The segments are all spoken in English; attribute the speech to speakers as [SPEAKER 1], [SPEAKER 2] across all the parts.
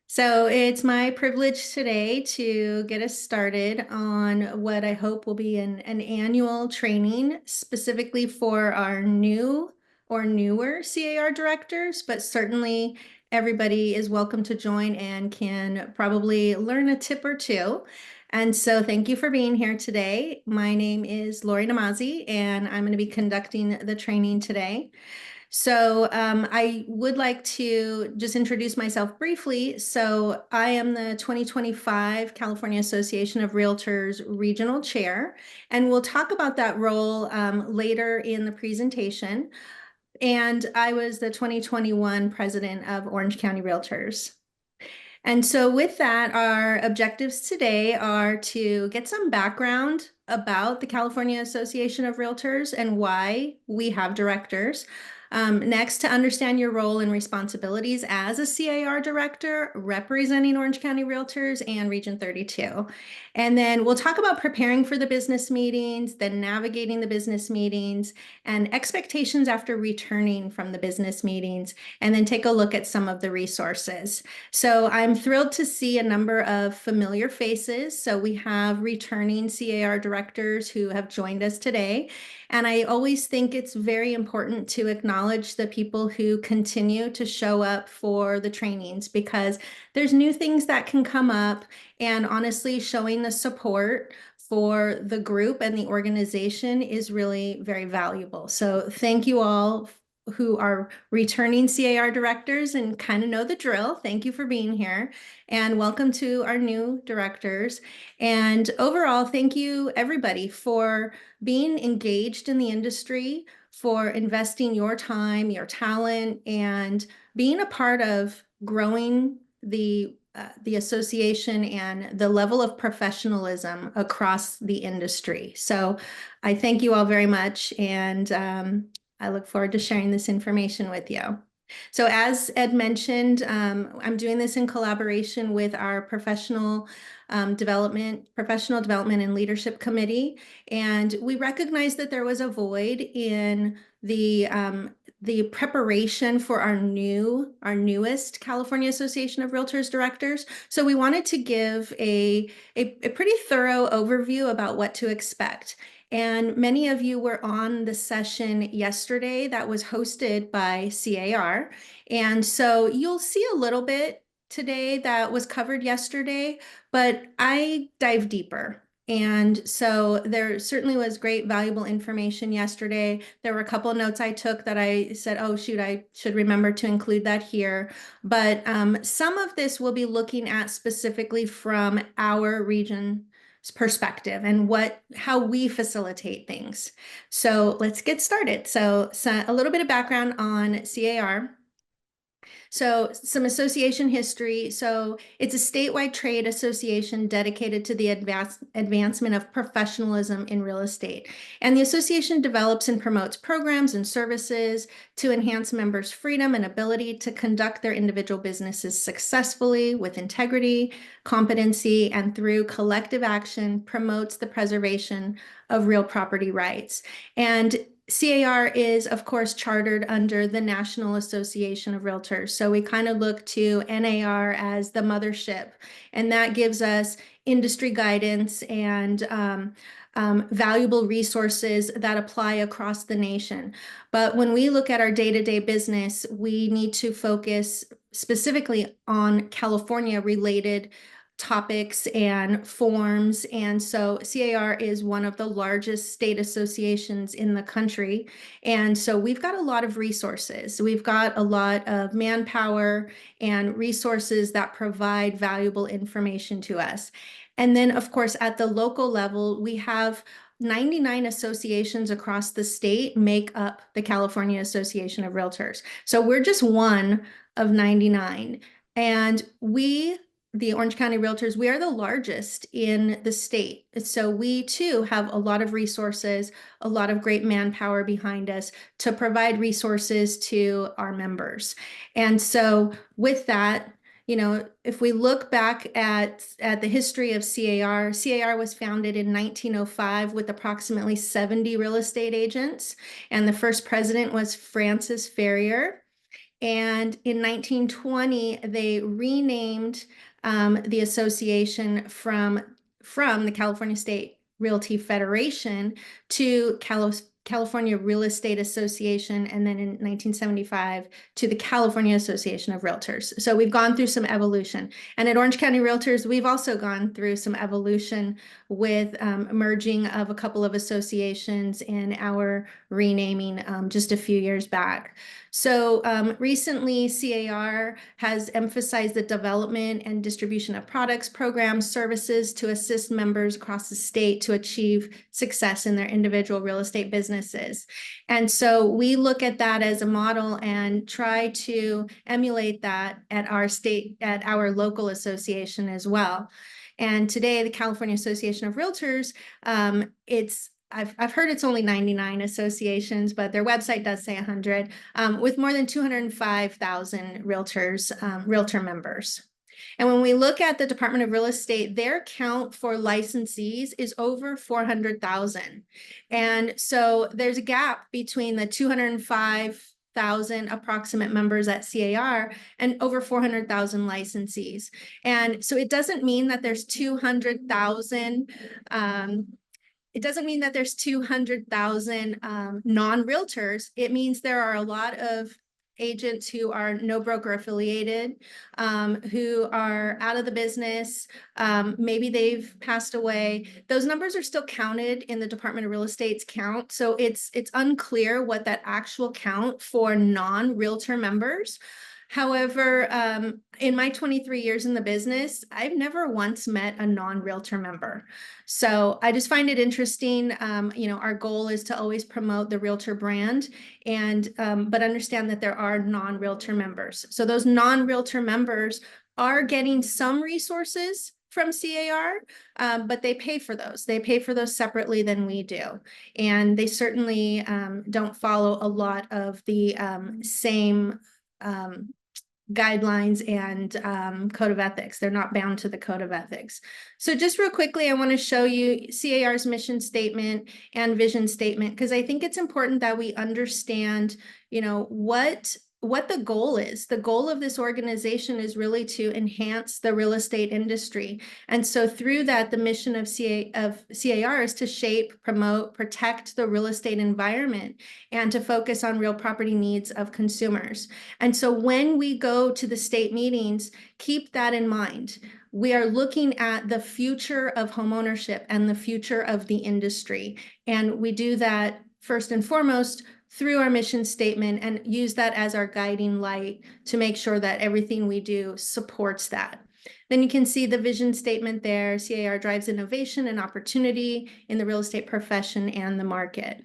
[SPEAKER 1] So it's my privilege today to get us started on what I hope will be an annual training specifically for our new or newer CAR directors, but certainly everybody is welcome to join and can probably learn a tip or two. And so thank you for being here today. My name is Lori Namazi, and I'm going to be conducting the training today. I would like to just introduce myself briefly. So I am the 2025 California Association of Realtors Regional Chair, and we'll talk about that role later in the presentation. And I was the 2021 President of Orange County Realtors. And so with that, our objectives today are to get some background about the California Association of Realtors and why we have directors. Next, to understand your role and responsibilities as a CAR director representing Orange County Realtors and Region 32. And then we'll talk about preparing for the business meetings, then navigating the business meetings, and expectations after returning from the business meetings, and then take a look at some of the resources. So I'm thrilled to see a number of familiar faces. So we have returning CAR directors who have joined us today. And I always think it's very important to acknowledge the people who continue to show up for the trainings because there's new things that can come up. And honestly, showing the support for the group and the organization is really very valuable. So thank you all who are returning CAR directors and kind of know the drill. Thank you for being here and welcome to our new directors. And overall, thank you everybody for being engaged in the industry, for investing your time, your talent, and being a part of growing the association and the level of professionalism across the industry. So I thank you all very much, and I look forward to sharing this information with you. So as Ed mentioned, I'm doing this in collaboration with our professional development and leadership committee. And we recognized that there was a void in the preparation for our newest California Association of Realtors directors. So we wanted to give a pretty thorough overview about what to expect. And many of you were on the session yesterday that was hosted by CAR. And so you'll see a little bit today that was covered yesterday, but I dive deeper. And so there certainly was great valuable information yesterday. There were a couple of notes I took that I said, oh, shoot, I should remember to include that here. But some of this we'll be looking at specifically from our region perspective and how we facilitate things. So let's get started. So a little bit of background on CAR. So some association history. So it's a statewide trade association dedicated to the advancement of professionalism in real estate. And the association develops and promotes programs and services to enhance members' freedom and ability to conduct their individual businesses successfully with integrity, competency, and through collective action promotes the preservation of real property rights. And CAR is, of course, chartered under the National Association of Realtors. So we kind of look to NAR as the mothership, and that gives us industry guidance and valuable resources that apply across the nation. But when we look at our day-to-day business, we need to focus specifically on California-related topics and forms. And so CAR is one of the largest state associations in the country. And so we've got a lot of resources. We've got a lot of manpower and resources that provide valuable information to us. And then, of course, at the local level, we have 99 associations across the state make up the California Association of Realtors. So we're just one of 99. And the Orange County Realtors, we are the largest in the state. So we too have a lot of resources, a lot of great manpower behind us to provide resources to our members. And so with that, if we look back at the history of CAR was founded in 1905 with approximately 70 real estate agents, and the first president was Francis Ferrier. And in 1920, they renamed the association from the California State Realty Federation to California Real Estate Association, and then in 1975 to the California Association of Realtors. So we've gone through some evolution. And at Orange County Realtors, we've also gone through some evolution with merging of a couple of associations and our renaming just a few years back. So recently, CAR has emphasized the development and distribution of products, programs, services to assist members across the state to achieve success in their individual real estate businesses. And so we look at that as a model and try to emulate that at our local association as well. And today, the California Association of Realtors, I've heard it's only 99 associations, but their website does say 100, with more than 205,000 realtor members. And when we look at the Department of Real Estate, their count for licensees is over 400,000. And so there's a gap between the 205,000 approximate members at CAR and over 400,000 licensees. And so it doesn't mean that there's 200,000 non-realtors. It means there are a lot of agents who are no broker affiliated, who are out of the business. Maybe they've passed away. Those numbers are still counted in the Department of Real Estate's count. So it's unclear what that actual count for non-realtor members. However, in my 23 years in the business, I've never once met a non-realtor member. So I just find it interesting. Our goal is to always promote the realtor brand, but understand that there are non-realtor members. So those non-realtor members are getting some resources from CAR, but they pay for those. They pay for those separately than we do. And they certainly don't follow a lot of the same guidelines and code of ethics. They're not bound to the code of ethics. So just real quickly, I want to show you CAR's mission statement and vision statement, because I think it's important that we understand, what the goal is. The goal of this organization is really to enhance the real estate industry. And so through that, the mission of CAR is to shape, promote, protect the real estate environment and to focus on real property needs of consumers. And so when we go to the state meetings, keep that in mind. We are looking at the future of homeownership and the future of the industry. And we do that first and foremost through our mission statement and use that as our guiding light to make sure that everything we do supports that. Then you can see the vision statement there. CAR drives innovation and opportunity in the real estate profession and the market.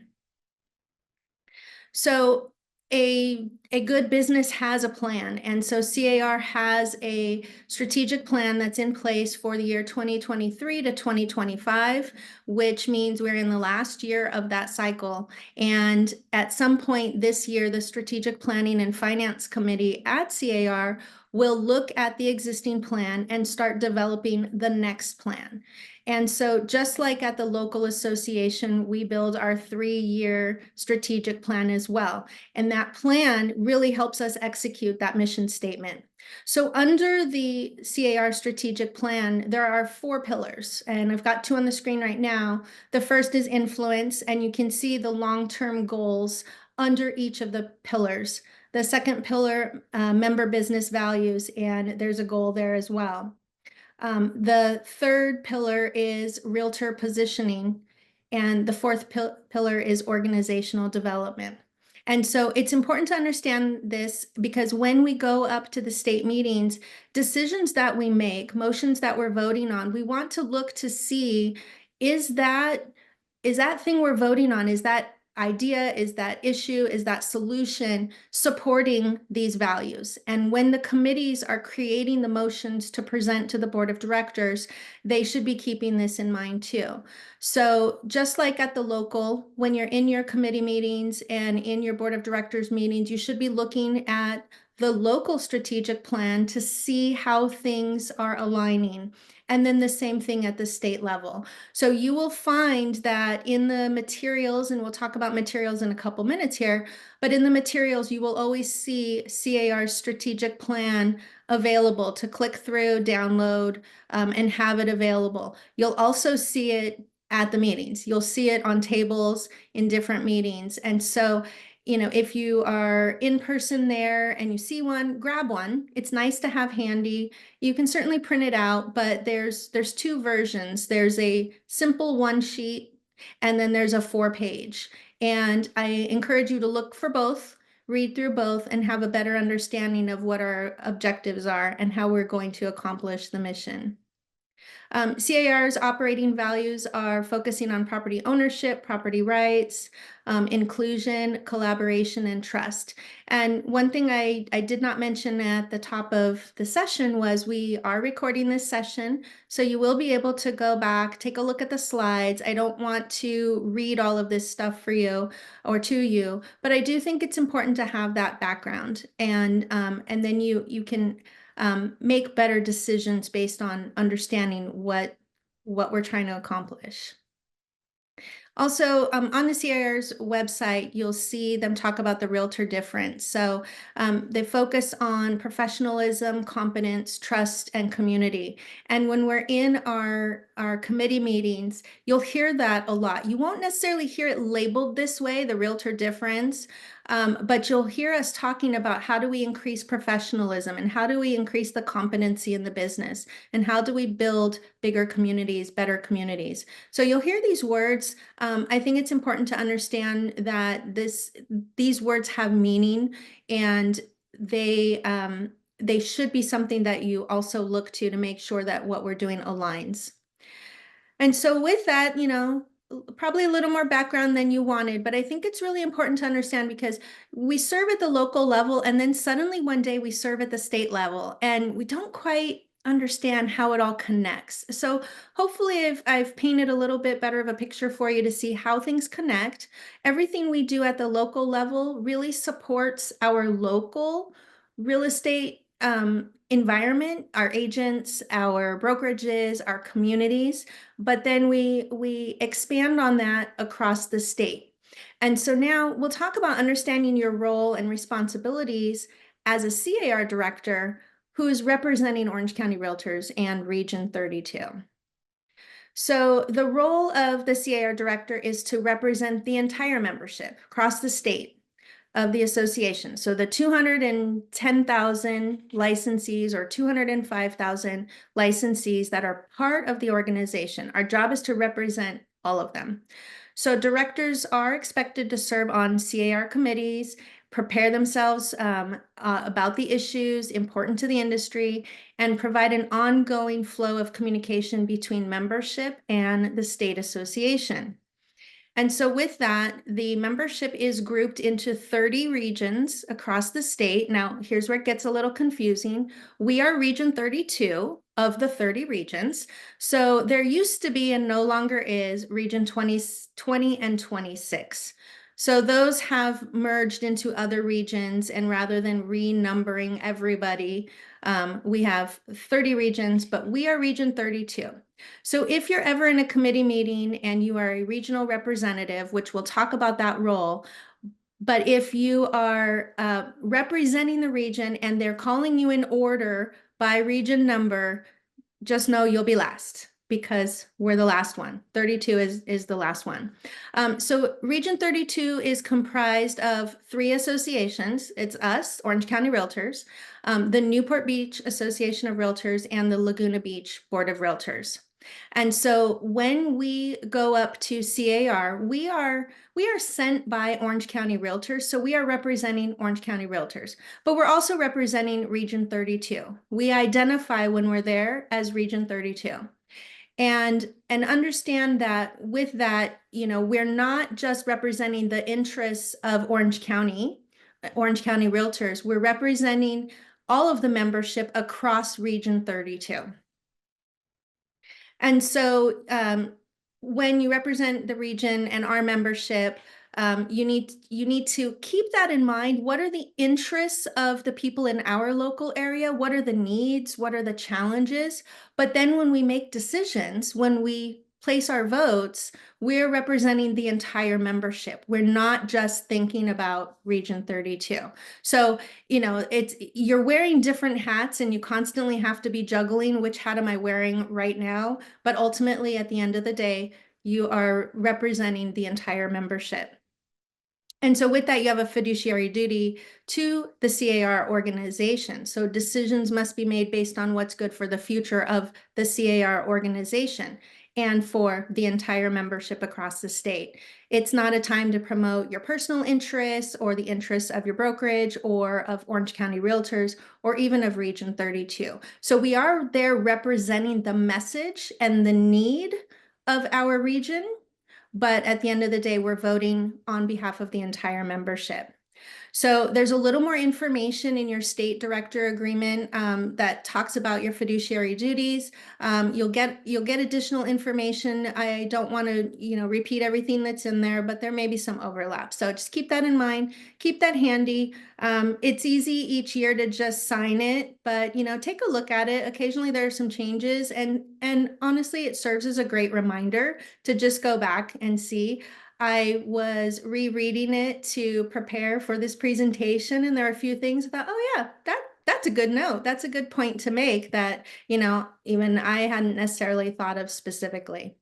[SPEAKER 1] So a good business has a plan. And so CAR has a strategic plan that's in place for the year 2023 to 2025, which means we're in the last year of that cycle. And at some point this year, the Strategic Planning and Finance Committee at CAR will look at the existing plan and start developing the next plan. And so just like at the local association, we build our 3-year strategic plan as well. And that plan really helps us execute that mission statement. So under the CAR strategic plan, there are 4 pillars, and I've got 2 on the screen right now. The first is influence, and you can see the long-term goals under each of the pillars. The second pillar, member business values, and there's a goal there as well. The third pillar is realtor positioning, and the fourth pillar is organizational development. And so it's important to understand this because when we go up to the state meetings, decisions that we make, motions that we're voting on, we want to look to see, is that thing we're voting on, is that idea, is that issue, is that solution supporting these values? And when the committees are creating the motions to present to the board of directors, they should be keeping this in mind too. So just like at the local, when you're in your committee meetings and in your board of directors meetings, you should be looking at the local strategic plan to see how things are aligning. And then the same thing at the state level. So you will find that in the materials, and we'll talk about materials in a couple minutes here, but in the materials, you will always see CAR's strategic plan available to click through, download, and have it available. You'll also see it at the meetings. You'll see it on tables in different meetings. And so, if you are in person there and you see one, grab one. It's nice to have handy. You can certainly print it out, but there's two versions. There's a simple one sheet, and then there's a 4-page. And I encourage you to look for both, read through both, and have a better understanding of what our objectives are and how we're going to accomplish the mission. CAR's operating values are focusing on property ownership, property rights, inclusion, collaboration, and trust. And one thing I did not mention at the top of the session was we are recording this session, so you will be able to go back, take a look at the slides. I don't want to read all of this stuff for you or to you, but I do think it's important to have that background, and then you can make better decisions based on understanding what we're trying to accomplish. Also, on the CAR's website, you'll see them talk about the realtor difference. So they focus on professionalism, competence, trust, and community. And when we're in our committee meetings, you'll hear that a lot. You won't necessarily hear it labeled this way, the realtor difference, but you'll hear us talking about how do we increase professionalism and how do we increase the competency in the business and how do we build bigger communities, better communities. So you'll hear these words. I think it's important to understand that these words have meaning, and they should be something that you also look to make sure that what we're doing aligns. And so with that, probably a little more background than you wanted, but I think it's really important to understand because we serve at the local level and then suddenly one day we serve at the state level and we don't quite understand how it all connects. So hopefully I've painted a little bit better of a picture for you to see how things connect. Everything we do at the local level really supports our local real estate environment, our agents, our brokerages, our communities, but then we expand on that across the state. And so now we'll talk about understanding your role and responsibilities as a CAR director who is representing Orange County Realtors and Region 32. So the role of the CAR director is to represent the entire membership across the state of the association. So the 210,000 licensees or 205,000 licensees that are part of the organization. Our job is to represent all of them. So directors are expected to serve on CAR committees, prepare themselves about the issues important to the industry, and provide an ongoing flow of communication between membership and the state association. And so with that, the membership is grouped into 30 regions across the state. Now, here's where it gets a little confusing. We are Region 32 of the 30 regions. So there used to be and no longer is Region 20 and 26. So those have merged into other regions, and rather than renumbering everybody, we have 30 regions, but we are Region 32. So if you're ever in a committee meeting and you are a regional representative, which we'll talk about that role, but if you are representing the region and they're calling you in order by region number, just know you'll be last because we're the last one. 32 is the last one. So Region 32 is comprised of 3 associations. It's us, Orange County Realtors, the Newport Beach Association of Realtors, and the Laguna Beach Board of Realtors. And so when we go up to CAR, we are sent by Orange County Realtors. So we are representing Orange County Realtors, but we're also representing Region 32. We identify when we're there as Region 32. And understand that with that, we're not just representing the interests of Orange County Realtors, we're representing all of the membership across Region 32. And so when you represent the region and our membership, You need to keep that in mind. What are the interests of the people in our local area? What are the needs? What are the challenges? But then when we make decisions, when we place our votes, we're representing the entire membership. We're not just thinking about Region 32. So, you're wearing different hats and you constantly have to be juggling which hat am I wearing right now. But ultimately, at the end of the day, you are representing the entire membership. And so with that, you have a fiduciary duty to the CAR organization. So decisions must be made based on what's good for the future of the CAR organization and for the entire membership across the state. It's not a time to promote your personal interests or the interests of your brokerage or of Orange County Realtors or even of Region 32. So we are there representing the message and the need of our region, but at the end of the day, we're voting on behalf of the entire membership. So there's a little more information in your state director agreement that talks about your fiduciary duties. You'll get additional information. I don't want to repeat everything that's in there, but there may be some overlap. So just keep that in mind. Keep that handy. It's easy each year to just sign it, but take a look at it. Occasionally there are some changes, and honestly, it serves as a great reminder to just go back and see. I was rereading it to prepare for this presentation, and there are a few things I thought, oh yeah, that's a good note. That's a good point to make that, even I hadn't necessarily thought of specifically.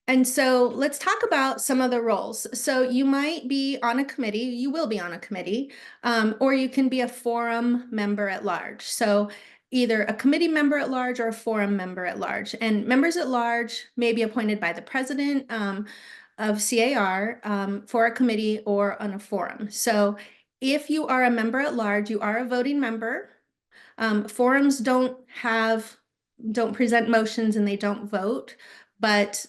[SPEAKER 1] And so let's talk about some of the roles. So you might be on a committee, you will be on a committee, or you can be a forum member at large. So either a committee member at large or a forum member at large. And members at large may be appointed by the president of CAR for a committee or on a forum. So if you are a member at large, you are a voting member. Forums don't present motions and they don't vote, but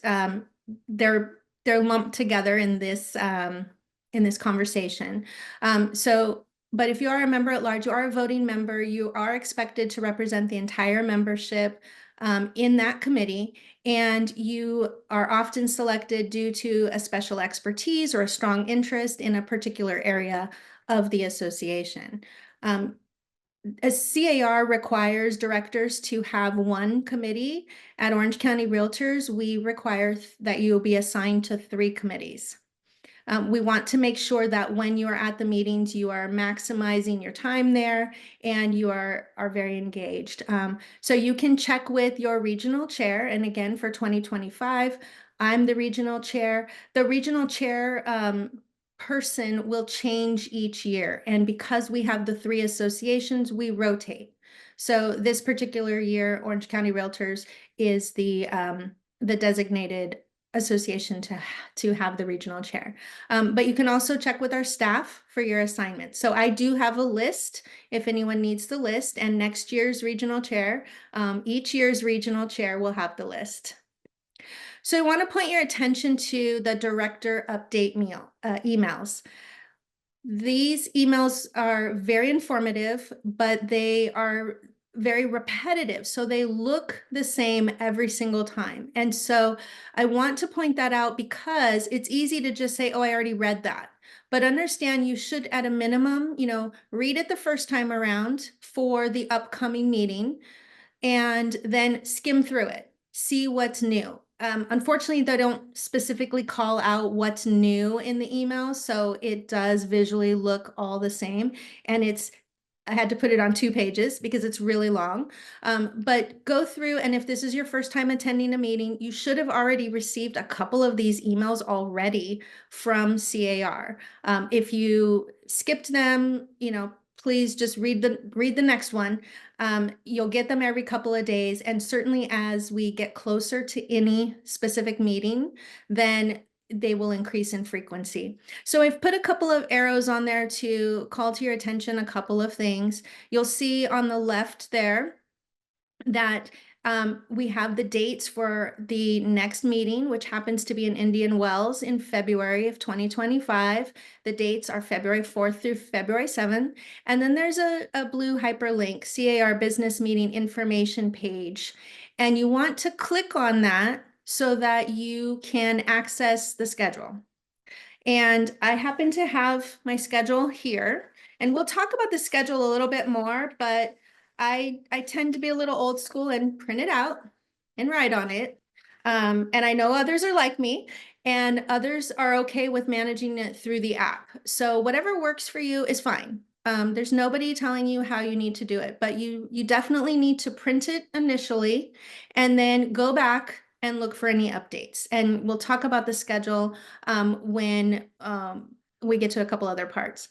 [SPEAKER 1] they're lumped together in this conversation. But if you are a member at large, you are a voting member, you are expected to represent the entire membership in that committee, and you are often selected due to a special expertise or a strong interest in a particular area of the association. A CAR requires directors to have one committee. At Orange County Realtors, we require that you will be assigned to 3 committees. We want to make sure that when you are at the meetings, you are maximizing your time there and you are very engaged. So you can check with your regional chair. And again, for 2025, I'm the regional chair. The regional chair person will change each year. And because we have the 3 associations, we rotate. So this particular year, Orange County Realtors is the designated association to have the regional chair. But you can also check with our staff for your assignments. So I do have a list if anyone needs the list, and next year's regional chair, each year's regional chair will have the list. So I want to point your attention to the director update emails. These emails are very informative, but they are very repetitive. So they look the same every single time. And so I want to point that out because it's easy to just say, oh, I already read that. But understand you should, at a minimum, read it the first time around for the upcoming meeting and then skim through it, see what's new. Unfortunately, they don't specifically call out what's new in the email, so it does visually look all the same. And I had to put it on 2 pages because it's really long. But go through, and if this is your first time attending a meeting, you should have already received a couple of these emails already from CAR. If you skipped them, please just read the next one. You'll get them every couple of days, and certainly as we get closer to any specific meeting, then they will increase in frequency. So I've put a couple of arrows on there to call to your attention a couple of things. You'll see on the left there that we have the dates for the next meeting, which happens to be in Indian Wells in February of 2025. The dates are February 4th through February 7th. And then there's a blue hyperlink, CAR Business Meeting Information page. And you want to click on that so that you can access the schedule. And I happen to have my schedule here, and we'll talk about the schedule a little bit more, but I tend to be a little old school and print it out and write on it. And I know others are like me, and others are okay with managing it through the app. So whatever works for you is fine. There's nobody telling you how you need to do it, but you definitely need to print it initially and then go back and look for any updates. And we'll talk about the schedule when we get to a couple other parts.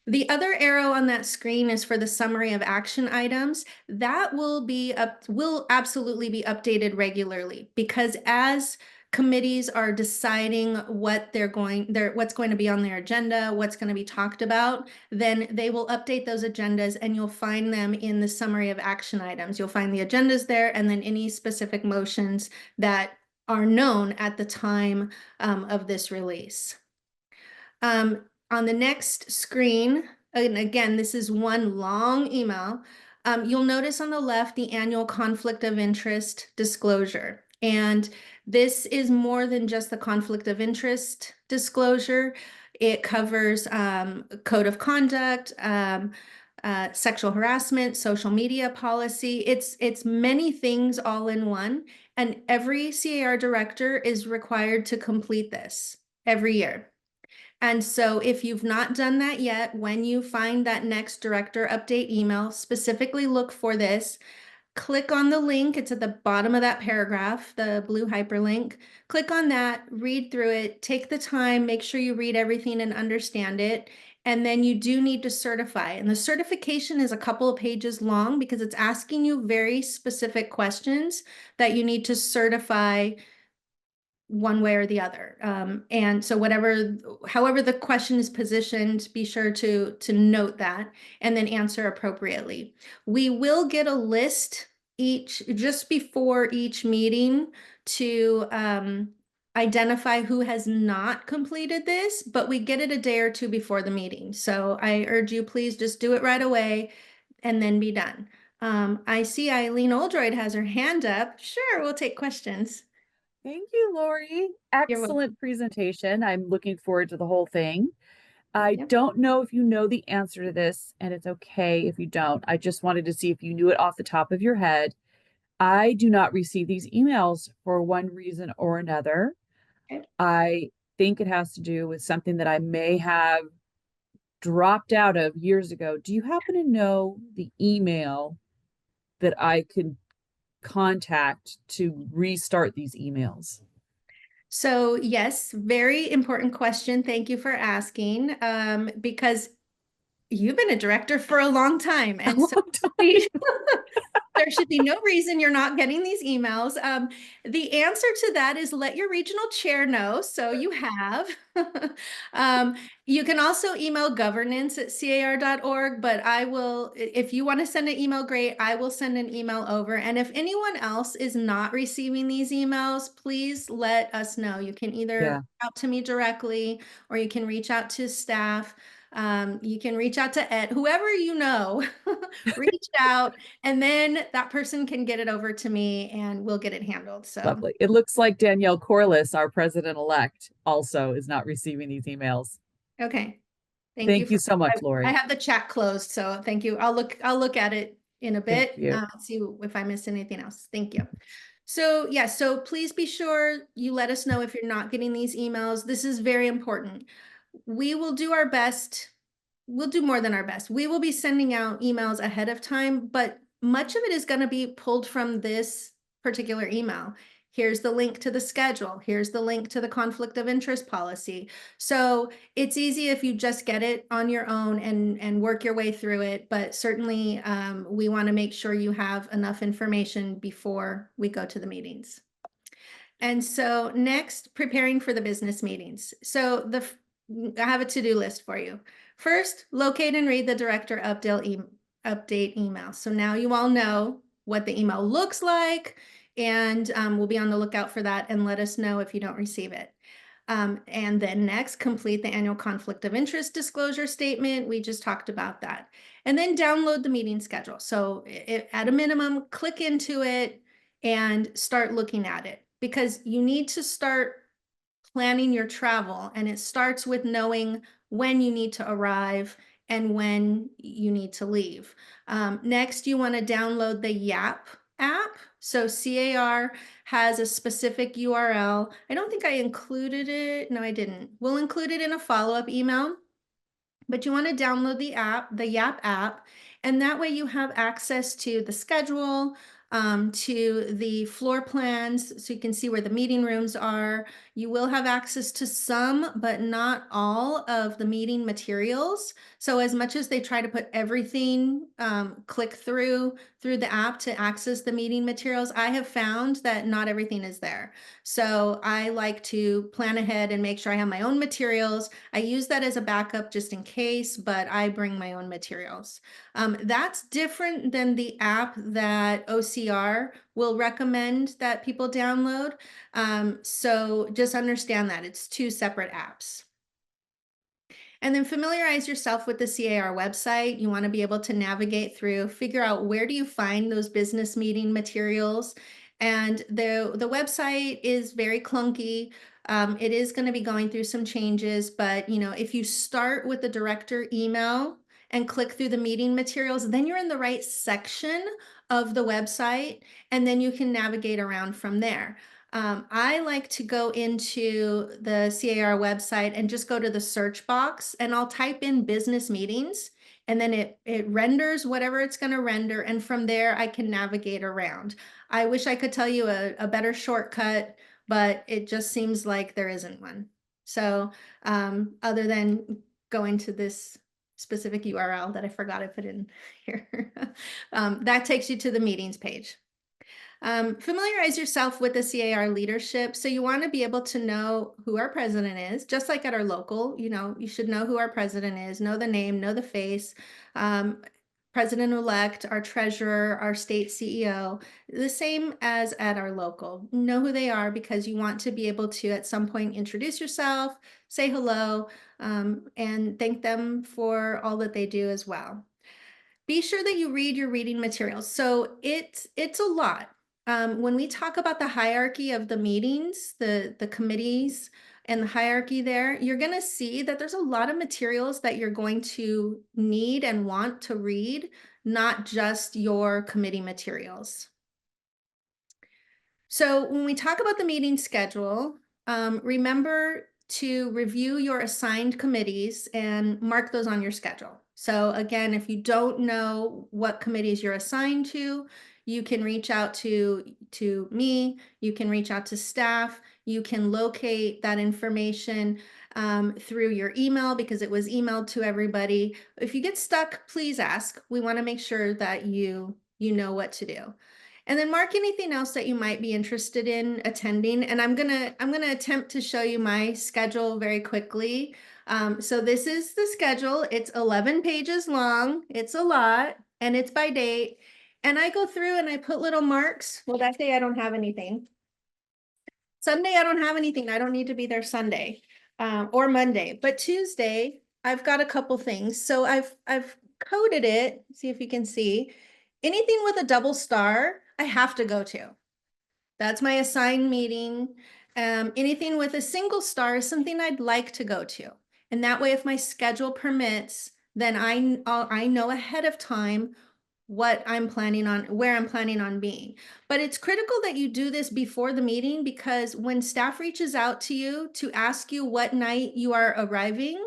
[SPEAKER 1] The other arrow on that screen is for the summary of action items. That will absolutely be updated regularly, because as committees are deciding what's going to be on their agenda, what's going to be talked about, then they will update those agendas, and you'll find them in the summary of action items. You'll find the agendas there, and then any specific motions that are known at the time of this release. On the next screen, and again, this is one long email, you'll notice on the left the annual conflict of interest disclosure. And this is more than just the conflict of interest disclosure. It covers code of conduct, sexual harassment, social media policy. It's many things all in one. And every CAR director is required to complete this every year. And so if you've not done that yet, when you find that next director update email, specifically look for this. Click on the link. It's at the bottom of that paragraph, the blue hyperlink. Click on that, read through it, take the time, make sure you read everything and understand it. And then you do need to certify. And the certification is a couple of pages long because it's asking you very specific questions that you need to certify one way or the other. And so however the question is positioned, be sure to note that and then answer appropriately. We will get a list just before each meeting to identify who has not completed this, but we get it a day or two before the meeting. So I urge you, please just do it right away and then be done. I see Eileen Oldroyd has her hand up. Sure, we'll take questions.
[SPEAKER 2] Thank you, Lori.
[SPEAKER 1] You're welcome.
[SPEAKER 2] Excellent presentation. I'm looking forward to the whole thing. I
[SPEAKER 1] Yep.
[SPEAKER 2] don't know if you know the answer to this, and it's okay if you don't. I just wanted to see if you knew it off the top of your head. I do not receive these emails for one reason or another.
[SPEAKER 1] Okay.
[SPEAKER 2] I think it has to do with something that I may have dropped out of years ago. Do you happen to know the email that I could contact to restart these emails?
[SPEAKER 1] So yes, very important question. Thank you for asking. Because you've been a director for a long time,
[SPEAKER 2] A
[SPEAKER 1] and so
[SPEAKER 2] long time.
[SPEAKER 1] we there should be no reason you're not getting these emails. The answer to that is let your regional chair know. So you have. um, you can also email governance@car.org, but if you want to send an email, great. I will send an email over. And if anyone else is not receiving these emails, please let us know. You can either
[SPEAKER 2] Yeah,
[SPEAKER 1] reach out to me directly, or you can reach out to staff. You can reach out to Ed, whoever you know, reach out, and then that person can get it over to me and we'll get it handled. So,
[SPEAKER 2] lovely. It looks like Danielle Corliss, our president-elect, also is not receiving these emails.
[SPEAKER 1] okay. Thank you
[SPEAKER 2] Thank
[SPEAKER 1] for,
[SPEAKER 2] you so much,
[SPEAKER 1] I
[SPEAKER 2] Lori.
[SPEAKER 1] have the chat closed, so thank you. I'll look at it in a
[SPEAKER 2] Thank
[SPEAKER 1] bit,
[SPEAKER 2] you.
[SPEAKER 1] see if I missed anything else. Thank you. So yeah, so please be sure you let us know if you're not getting these emails. This is very important. We will do our best. We'll do more than our best. We will be sending out emails ahead of time, but much of it is going to be pulled from this particular email. Here's the link to the schedule. Here's the link to the conflict of interest policy. So it's easy if you just get it on your own and work your way through it. But certainly we want to make sure you have enough information before we go to the meetings. And so next, preparing for the business meetings. So I have a to-do list for you. First, locate and read the director update email. So now you all know what the email looks like, and we'll be on the lookout for that, and let us know if you don't receive it. And then next, complete the annual conflict of interest disclosure statement. We just talked about that. And then download the meeting schedule. So at a minimum, click into it and start looking at it, because you need to start planning your travel, and it starts with knowing when you need to arrive and when you need to leave. Next, you want to download the YAP app. So CAR has a specific URL. I don't think I included it. No, I didn't. We'll include it in a follow-up email. But you want to download the app, the YAP app, and that way you have access to the schedule, to the floor plans, so you can see where the meeting rooms are. You will have access to some, but not all of the meeting materials. So as much as they try to put everything, click through the app to access the meeting materials, I have found that not everything is there. So I like to plan ahead and make sure I have my own materials. I use that as a backup just in case, but I bring my own materials. That's different than the app that OCR will recommend that people download. So just understand that it's two separate apps. And then familiarize yourself with the CAR website. You want to be able to navigate through, figure out where do you find those business meeting materials. And the website is very clunky. It is going to be going through some changes, but if you start with the director email and click through the meeting materials, then you're in the right section of the website, and then you can navigate around from there. I like to go into the CAR website and just go to the search box, and I'll type in business meetings, and then it renders whatever it's going to render. And from there, I can navigate around. I wish I could tell you a better shortcut, but it just seems like there isn't one. So other than going to this specific URL that I forgot to put in here, that takes you to the meetings page. Familiarize yourself with the CAR leadership. So you want to be able to know who our president is, just like at our local, you should know who our president is, know the name, know the face. President-elect, our treasurer, our state CEO, the same as at our local. Know who they are because you want to be able to at some point introduce yourself, say hello, and thank them for all that they do as well. Be sure that you read your reading materials. So it's a lot. When we talk about the hierarchy of the meetings, the committees and the hierarchy there, you're going to see that there's a lot of materials that you're going to need and want to read, not just your committee materials. So when we talk about the meeting schedule, remember to review your assigned committees and mark those on your schedule. So again, if you don't know what committees you're assigned to, you can reach out to me, you can reach out to staff, you can locate that information through your email because it was emailed to everybody. If you get stuck, please ask. We want to make sure that you know what to do. And then mark anything else that you might be interested in attending. And I'm gonna attempt to show you my schedule very quickly. So this is the schedule. It's 11 pages long. It's a lot, and it's by date. And I go through and I put little marks. Well, that day I don't have anything. Sunday I don't have anything. I don't need to be there Sunday or Monday. But Tuesday I've got a couple things. So I've coded it. See if you can see. Anything with a double star, I have to go to. That's my assigned meeting. Anything with a single star is something I'd like to go to. And that way, if my schedule permits, then I know ahead of time what I'm planning on, where I'm planning on being. But it's critical that you do this before the meeting because when staff reaches out to you to ask you what night you are arriving,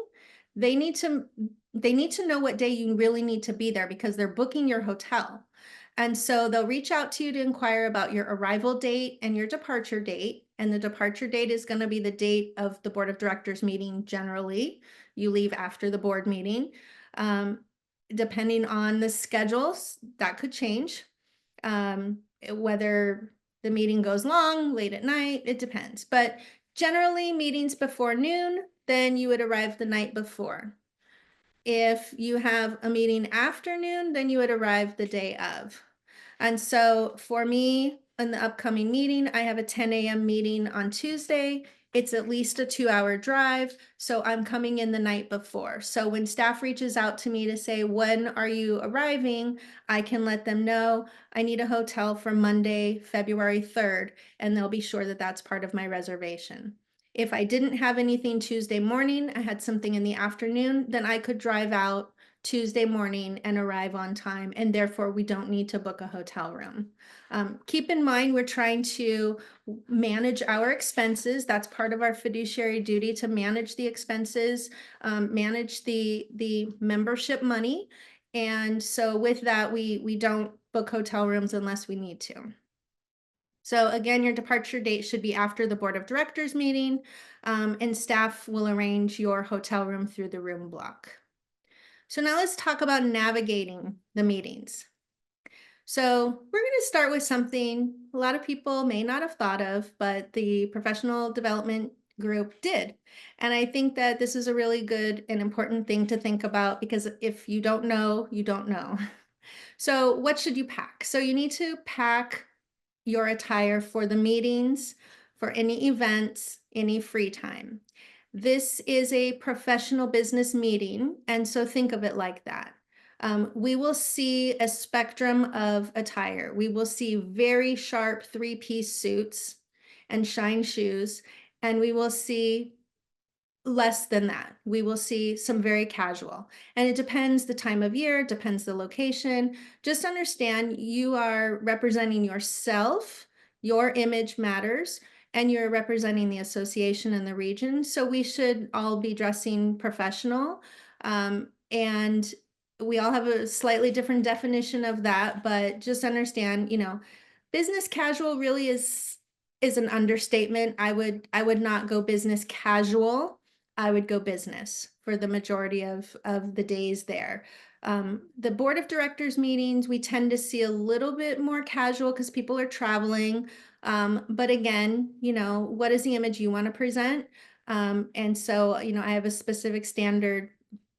[SPEAKER 1] they need to know what day you really need to be there because they're booking your hotel. And so they'll reach out to you to inquire about your arrival date and your departure date. And the departure date is going to be the date of the board of directors meeting generally. You leave after the board meeting. Depending on the schedules, that could change. Whether the meeting goes long, late at night, it depends. But generally meetings before noon, then you would arrive the night before. If you have a meeting afternoon, then you would arrive the day of. And so for me, in the upcoming meeting, I have a 10 a.m. meeting on Tuesday. It's at least a 2-hour drive. So I'm coming in the night before. So when staff reaches out to me to say, when are you arriving? I can let them know I need a hotel for Monday, February 3rd, and they'll be sure that that's part of my reservation. If I didn't have anything Tuesday morning, I had something in the afternoon, then I could drive out Tuesday morning and arrive on time, and therefore we don't need to book a hotel room. Keep in mind, we're trying to manage our expenses. That's part of our fiduciary duty, to manage the expenses, manage the membership money. And so with that, we don't book hotel rooms unless we need to. So again, your departure date should be after the board of directors meeting, and staff will arrange your hotel room through the room block. So now let's talk about navigating the meetings. So we're going to start with something a lot of people may not have thought of, but the professional development group did. And I think that this is a really good and important thing to think about, because if you don't know, you don't know. So what should you pack? So you need to pack your attire for the meetings, for any events, any free time. This is a professional business meeting, and so think of it like that. We will see a spectrum of attire. We will see very sharp three-piece suits and shine shoes, and we will see less than that. We will see some very casual, and it depends the time of year, depends the location. Just understand you are representing yourself, your image matters, and you're representing the association and the region. So we should all be dressing professional. And we all have a slightly different definition of that, but just understand, business casual really is an understatement. I would not go business casual. I would go business for the majority of the days there. The board of directors meetings, we tend to see a little bit more casual because people are traveling. But again, what is the image you want to present? And so, I have a specific standard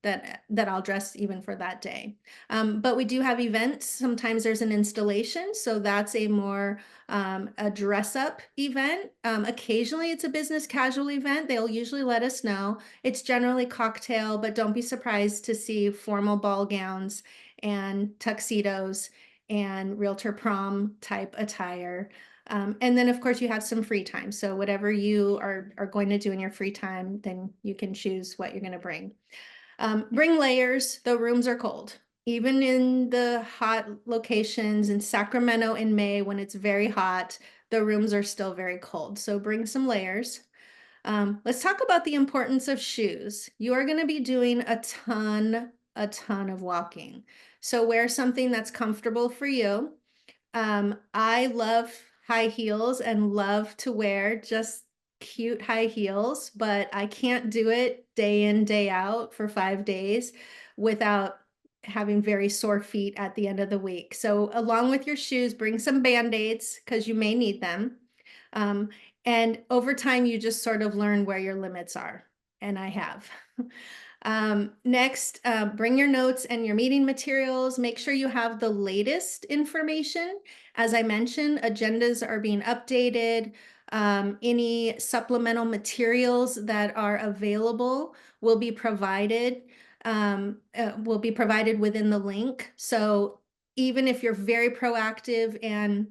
[SPEAKER 1] that I'll dress even for that day. But we do have events. Sometimes there's an installation, so that's a more a dress up event. Occasionally it's a business casual event. They'll usually let us know. It's generally cocktail, but don't be surprised to see formal ball gowns and tuxedos and realtor prom type attire. And then of course you have some free time. So whatever you are going to do in your free time, then you can choose what you're going to bring. Bring layers, the rooms are cold. Even in the hot locations in Sacramento in May, when it's very hot, the rooms are still very cold. So bring some layers. Let's talk about the importance of shoes. You are going to be doing a ton of walking. So wear something that's comfortable for you. I love high heels and love to wear just cute high heels, but I can't do it day in, day out for 5 days without having very sore feet at the end of the week. So along with your shoes, bring some Band-Aids because you may need them. And over time, you just sort of learn where your limits are. And I have. Next, bring your notes and your meeting materials. Make sure you have the latest information. As I mentioned, agendas are being updated. Any supplemental materials that are available will be provided within the link. So even if you're very proactive and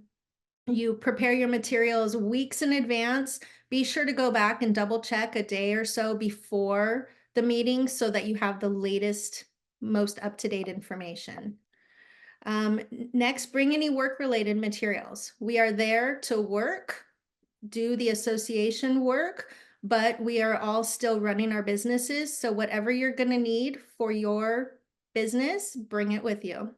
[SPEAKER 1] you prepare your materials weeks in advance, be sure to go back and double check a day or so before the meeting so that you have the latest, most up-to-date information. Next, bring any work-related materials. We are there to work, do the association work, but we are all still running our businesses. So whatever you're going to need for your business, bring it with you.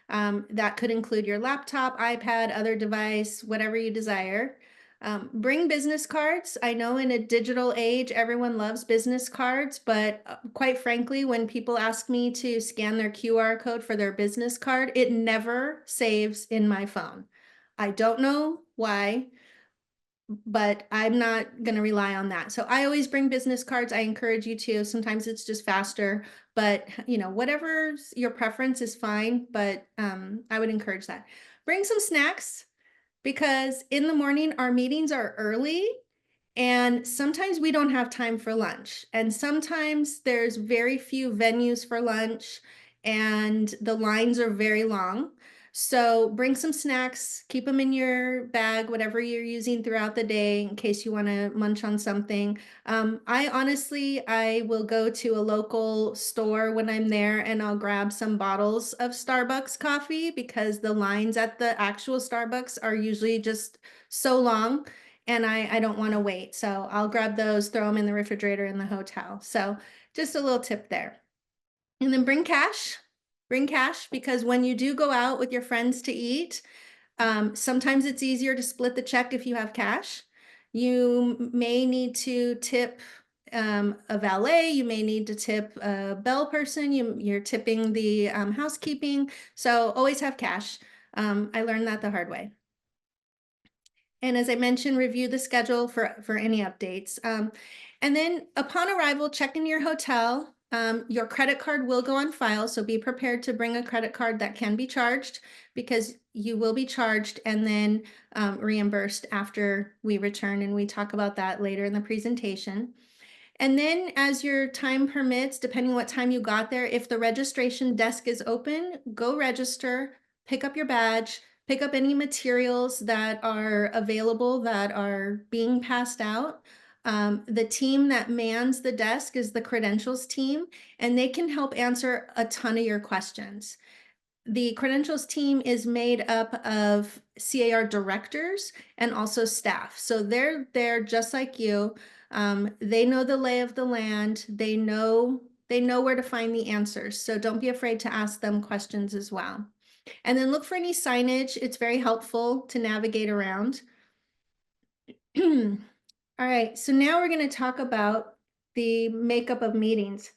[SPEAKER 1] That could include your laptop, iPad, other device, whatever you desire. Bring business cards. I know in a digital age, everyone loves business cards, but quite frankly, when people ask me to scan their QR code for their business card, it never saves in my phone. I don't know why, but I'm not going to rely on that. So I always bring business cards. I encourage you to. Sometimes it's just faster, but whatever your preference is fine, but I would encourage that. Bring some snacks because in the morning our meetings are early and sometimes we don't have time for lunch. And sometimes there's very few venues for lunch and the lines are very long. So bring some snacks, keep them in your bag, whatever you're using throughout the day in case you want to munch on something. I will go to a local store when I'm there and I'll grab some bottles of Starbucks coffee because the lines at the actual Starbucks are usually just so long and I don't want to wait. So I'll grab those, throw them in the refrigerator in the hotel. So just a little tip there. And then bring cash because when you do go out with your friends to eat, sometimes it's easier to split the check if you have cash. You may need to tip a valet, you may need to tip a bell person, you're tipping the housekeeping. So always have cash. I learned that the hard way. And as I mentioned, review the schedule for any updates. And then upon arrival, check in your hotel. Your credit card will go on file, so be prepared to bring a credit card that can be charged because you will be charged and then reimbursed after we return, and we talk about that later in the presentation. And then as your time permits, depending what time you got there, if the registration desk is open, go register, pick up your badge, pick up any materials that are available that are being passed out. The team that mans the desk is the credentials team, and they can help answer a ton of your questions. The credentials team is made up of CAR directors and also staff. So they're there just like you. They know the lay of the land. They know where to find the answers. So don't be afraid to ask them questions as well. And then look for any signage. It's very helpful to navigate around. All right, so now we're going to talk about the makeup of meetings.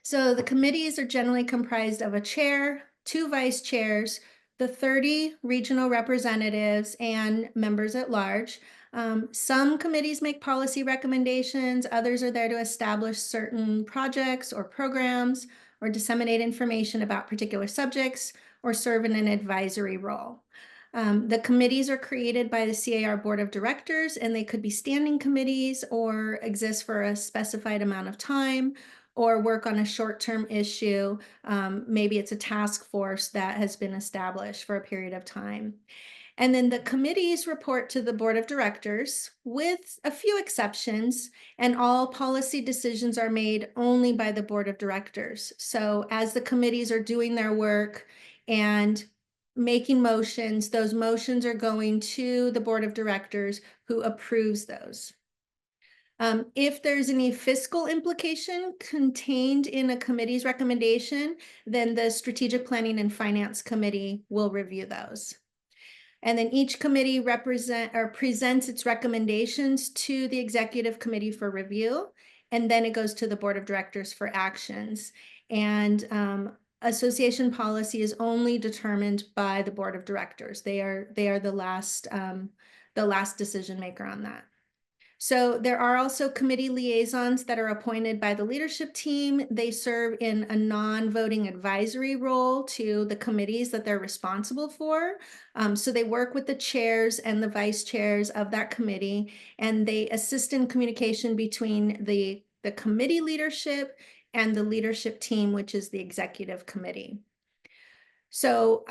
[SPEAKER 1] So the committees are generally comprised of a chair, two vice chairs, the 30 regional representatives, and members at large. Some committees make policy recommendations, others are there to establish certain projects or programs or disseminate information about particular subjects or serve in an advisory role. The committees are created by the CAR Board of Directors, and they could be standing committees or exist for a specified amount of time or work on a short-term issue. Maybe it's a task force that has been established for a period of time. And then the committees report to the board of directors with a few exceptions, and all policy decisions are made only by the board of directors. So as the committees are doing their work and making motions, those motions are going to the board of directors who approves those. If there's any fiscal implication contained in a committee's recommendation, then the Strategic Planning and Finance Committee will review those. And then each committee presents its recommendations to the executive committee for review, and then it goes to the board of directors for actions. And association policy is only determined by the board of directors. They are the last decision maker on that. So there are also committee liaisons that are appointed by the leadership team. They serve in a non-voting advisory role to the committees that they're responsible for. So they work with the chairs and the vice chairs of that committee, and they assist in communication between the committee leadership and the leadership team, which is the executive committee. So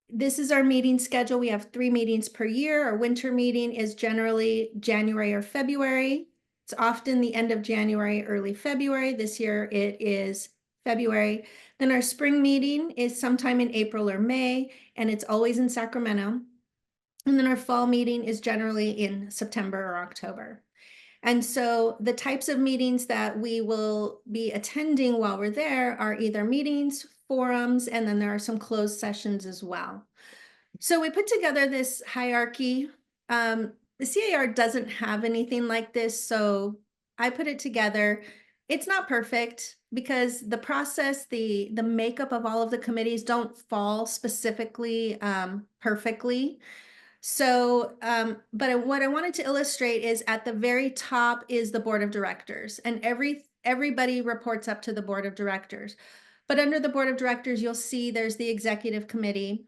[SPEAKER 1] this is our meeting schedule. We have 3 meetings per year. Our winter meeting is generally January or February. It's often the end of January, early February. This year it is February. Then our spring meeting is sometime in April or May, and it's always in Sacramento. And then our fall meeting is generally in September or October. And so the types of meetings that we will be attending while we're there are either meetings, forums, and then there are some closed sessions as well. So we put together this hierarchy. The CAR doesn't have anything like this, so I put it together. It's not perfect because the process, the makeup of all of the committees don't fall specifically perfectly. So, but what I wanted to illustrate is at the very top is the board of directors, and everybody reports up to the board of directors. But under the board of directors, you'll see there's the executive committee.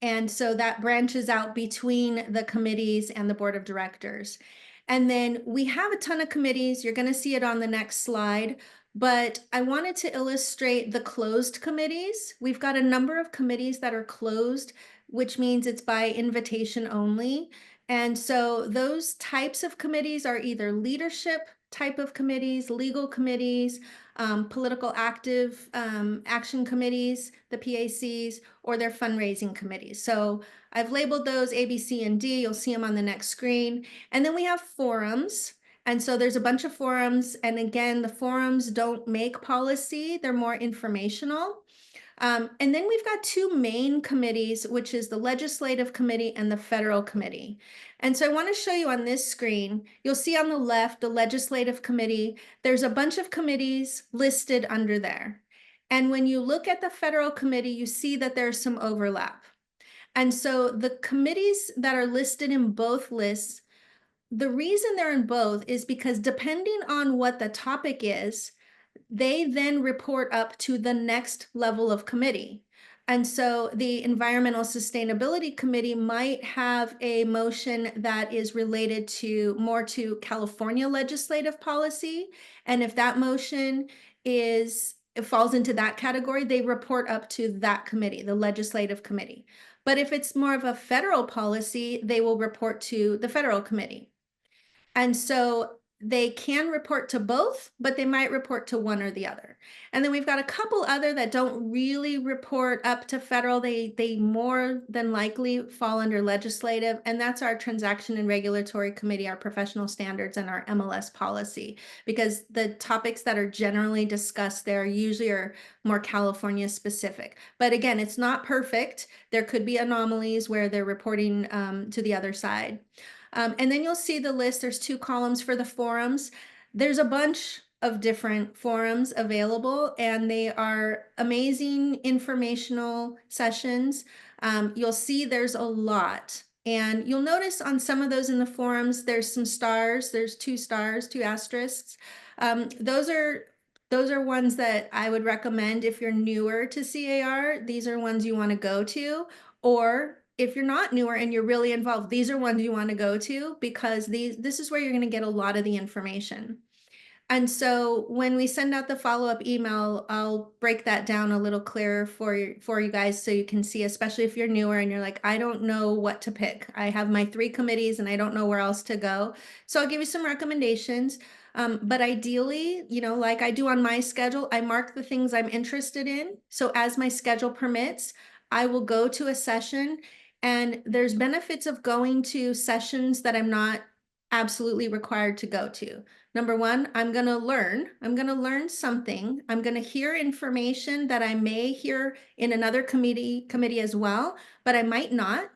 [SPEAKER 1] And so that branches out between the committees and the board of directors. And then we have a ton of committees. You're going to see it on the next slide. But I wanted to illustrate the closed committees. We've got a number of committees that are closed, which means it's by invitation only. And so those types of committees are either leadership type of committees, legal committees, political active action committees, the PACs, or their fundraising committees. So I've labeled those A, B, C, and D. You'll see them on the next screen. And then we have forums. And so there's a bunch of forums. And again, the forums don't make policy, they're more informational. And then we've got two main committees, which is the Legislative Committee and the Federal Committee. And so I want to show you on this screen, you'll see on the left, the Legislative Committee, there's a bunch of committees listed under there. And when you look at the Federal Committee, you see that there's some overlap. And so the committees that are listed in both lists, the reason they're in both is because depending on what the topic is, they then report up to the next level of committee. And so the Environmental Sustainability Committee might have a motion that is related to more to California legislative policy. And if that motion is, it falls into that category, they report up to that committee, the legislative committee. But if it's more of a federal policy, they will report to the federal committee. And so they can report to both, but they might report to one or the other. And then we've got a couple other that don't really report up to federal. They more than likely fall under legislative, and that's our Transaction and Regulatory Committee, our professional standards, and our MLS policy, because the topics that are generally discussed there usually are more California specific. But again, it's not perfect. There could be anomalies where they're reporting to the other side. And then you'll see the list. There's two columns for the forums. There's a bunch of different forums available, and they are amazing informational sessions. You'll see there's a lot. And you'll notice on some of those in the forums, there's some stars. There's 2 stars, 2 asterisks. Those are ones that I would recommend if you're newer to CAR. These are ones you want to go to. Or if you're not newer and you're really involved, these are ones you want to go to, because this is where you're going to get a lot of the information. And so when we send out the follow-up email, I'll break that down a little clearer for you guys, so you can see, especially if you're newer and you're like, I don't know what to pick. I have my 3 committees and I don't know where else to go. So I'll give you some recommendations. But ideally, like I do on my schedule, I mark the things I'm interested in. So as my schedule permits, I will go to a session. And there's benefits of going to sessions that I'm not absolutely required to go to. Number one, I'm going to learn something. I'm going to hear information that I may hear in another committee as well, but I might not.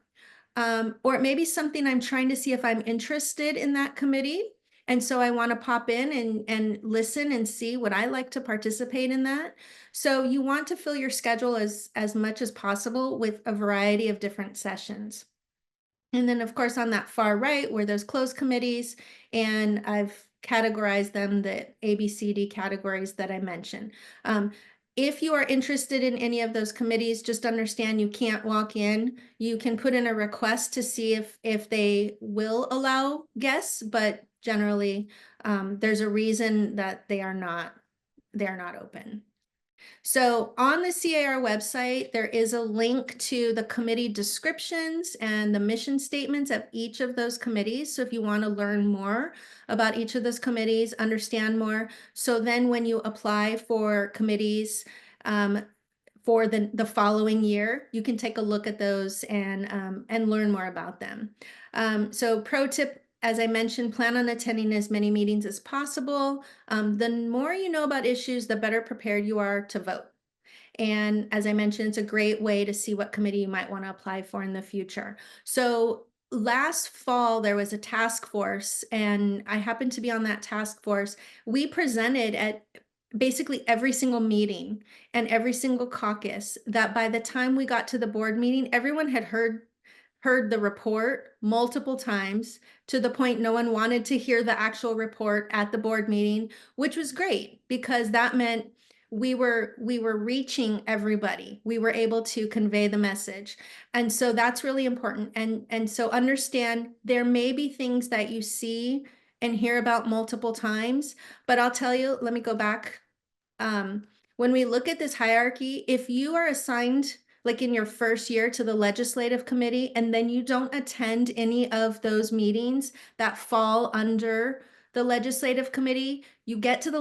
[SPEAKER 1] Or it may be something I'm trying to see if I'm interested in that committee. And so I want to pop in and listen and see what I like to participate in that. So you want to fill your schedule as much as possible with a variety of different sessions. And then, of course, on that far right, where there's closed committees, and I've categorized them, the A, B, C, D categories that I mentioned. If you are interested in any of those committees, just understand you can't walk in. You can put in a request to see if they will allow guests, but generally, there's a reason that they are not open. So on the CAR website, there is a link to the committee descriptions and the mission statements of each of those committees. So if you want to learn more about each of those committees, understand more. So then when you apply for committees for the following year, you can take a look at those and learn more about them. So pro tip, as I mentioned, plan on attending as many meetings as possible. The more you know about issues, the better prepared you are to vote. And as I mentioned, it's a great way to see what committee you might want to apply for in the future. So last fall, there was a task force, and I happened to be on that task force. We presented at basically every single meeting and every single caucus, that by the time we got to the board meeting, everyone had heard the report multiple times, to the point no one wanted to hear the actual report at the board meeting, which was great, because that meant we were reaching everybody. We were able to convey the message. And so that's really important. And so understand, there may be things that you see and hear about multiple times, but I'll tell you, let me go back when we look at this hierarchy, if you are assigned like in your first year to the legislative committee, and then you don't attend any of those meetings that fall under the legislative committee, you get to the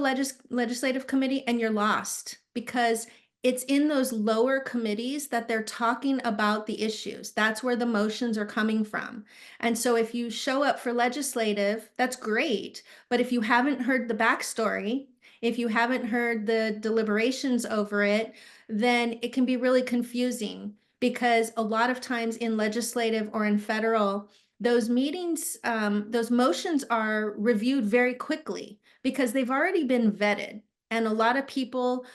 [SPEAKER 1] legislative committee and you're lost because it's in those lower committees that they're talking about the issues. That's where the motions are coming from. And so if you show up for legislative, that's great. But if you haven't heard the backstory, if you haven't heard the deliberations over it, then it can be really confusing because a lot of times in legislative or in federal, those meetings, those motions are reviewed very quickly because they've already been vetted. And a lot of people,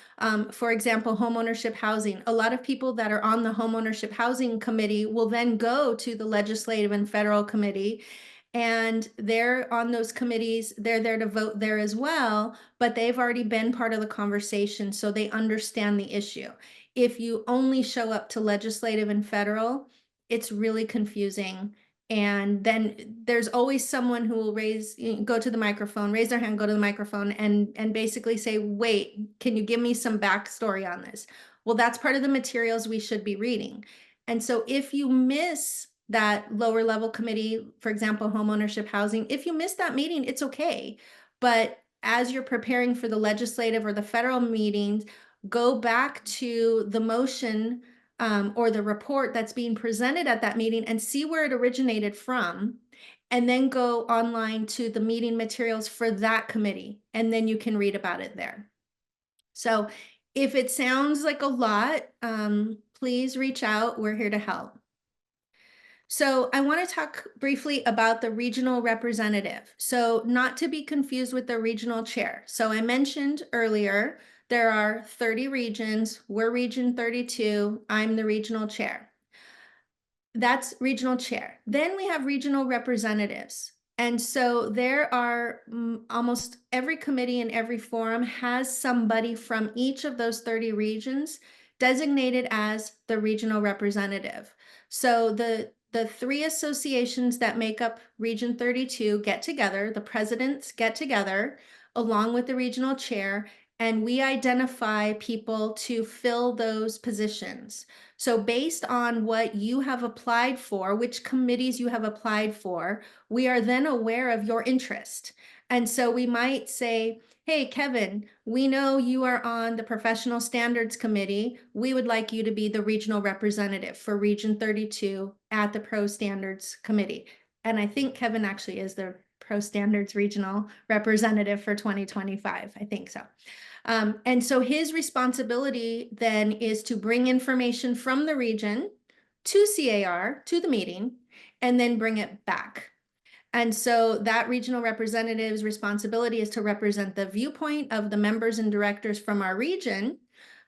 [SPEAKER 1] for example, homeownership housing, a lot of people that are on the homeownership housing committee will then go to the legislative and federal committee, and they're on those committees, they're there to vote there as well, but they've already been part of the conversation, so they understand the issue. If you only show up to legislative and federal, it's really confusing. And then there's always someone who will go to the microphone, raise their hand, go to the microphone, and basically say, wait, can you give me some backstory on this? Well, that's part of the materials we should be reading. And so if you miss that lower level committee, for example, homeownership housing, if you miss that meeting, it's okay. But as you're preparing for the legislative or the federal meetings, go back to the motion or the report that's being presented at that meeting and see where it originated from, and then go online to the meeting materials for that committee, and then you can read about it there. So if it sounds like a lot, please reach out. We're here to help. So I want to talk briefly about the regional representative. So not to be confused with the regional chair. So I mentioned earlier, there are 30 regions. We're region 32. I'm the regional chair. That's regional chair. Then we have regional representatives. And so there are almost every committee and every forum has somebody from each of those 30 regions designated as the regional representative. So the three associations that make up Region 32 get together, the presidents get together along with the regional chair, and we identify people to fill those positions. So based on what you have applied for, which committees you have applied for, we are then aware of your interest. And so we might say, hey, Kevin, we know you are on the Professional Standards Committee. We would like you to be the regional representative for Region 32 at the Pro Standards Committee. And I think Kevin actually is the Pro Standards Regional Representative for 2025. I think so. And so his responsibility then is to bring information from the region to CAR, to the meeting, and then bring it back. And so that regional representative's responsibility is to represent the viewpoint of the members and directors from our region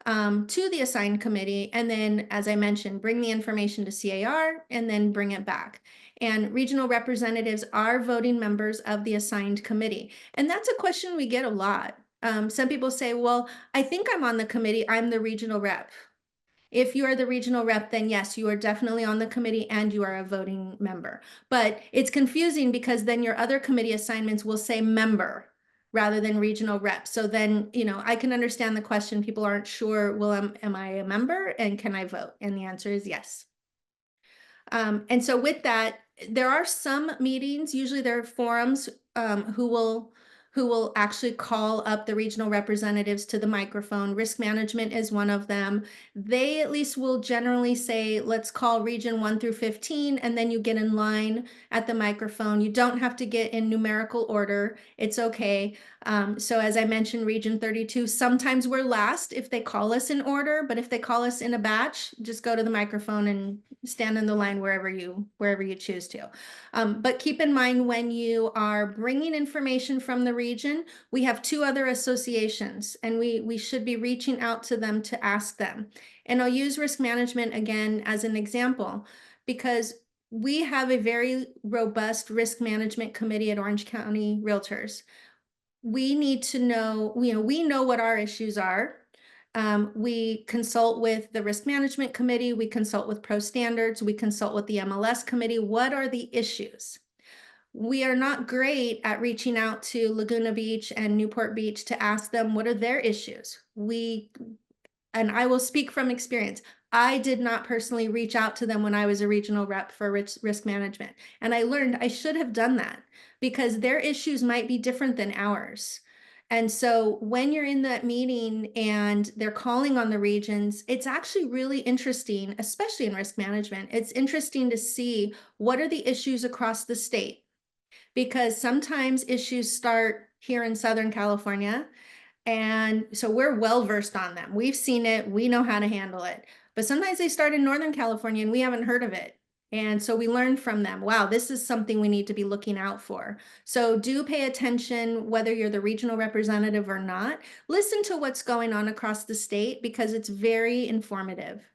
[SPEAKER 1] to the assigned committee. And then, as I mentioned, bring the information to CAR and then bring it back. And regional representatives are voting members of the assigned committee. And that's a question we get a lot. Some people say, well, I think I'm on the committee. I'm the regional rep. If you are the regional rep, then yes, you are definitely on the committee and you are a voting member. But it's confusing because then your other committee assignments will say member rather than regional rep. So then, I can understand the question. People aren't sure, well, am I a member and can I vote? And the answer is yes. And so with that, there are some meetings, usually there are forums who will actually call up the regional representatives to the microphone. Risk management is one of them. They at least will generally say, let's call region 1 through 15, and then you get in line at the microphone. You don't have to get in numerical order. It's okay. So as I mentioned, region 32, sometimes we're last if they call us in order, but if they call us in a batch, just go to the microphone and stand in the line wherever you choose to. But keep in mind when you are bringing information from the region, we have 2 other associations and we should be reaching out to them to ask them. And I'll use risk management again as an example because we have a very robust risk management committee at Orange County Realtors. We need to know, we know what our issues are. We consult with the risk management committee, we consult with Pro Standards, we consult with the MLS committee. What are the issues? we are not great at reaching out to Laguna Beach and Newport Beach to ask them what are their issues. And I will speak from experience. I did not personally reach out to them when I was a regional rep for risk management. And I learned I should have done that because their issues might be different than ours. And so when you're in that meeting and they're calling on the regions, it's actually really interesting, especially in risk management. It's interesting to see what are the issues across the state, because sometimes issues start here in Southern California. And so we're well versed on them. We've seen it, we know how to handle it. But sometimes they start in Northern California and we haven't heard of it. And so we learn from them. Wow, this is something we need to be looking out for. So do pay attention whether you're the regional representative or not. Listen to what's going on across the state because it's very informative.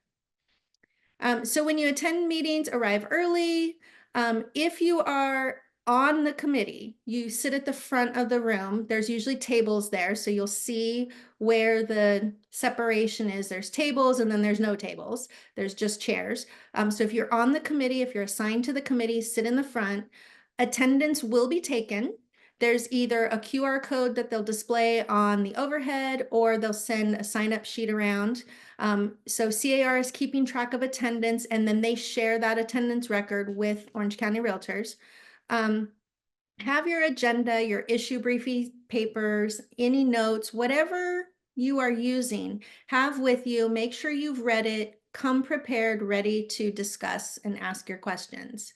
[SPEAKER 1] So when you attend meetings, arrive early. If you are on the committee, you sit at the front of the room. There's usually tables there, so you'll see where the separation is. There's tables and then there's no tables. There's just chairs. So if you're on the committee, if you're assigned to the committee, sit in the front. Attendance will be taken. There's either a QR code that they'll display on the overhead or they'll send a sign-up sheet around. So CAR is keeping track of attendance and then they share that attendance record with Orange County Realtors. Have your agenda, your issue briefing papers, any notes, whatever you are using, have with you. Make sure you've read it, come prepared, ready to discuss and ask your questions.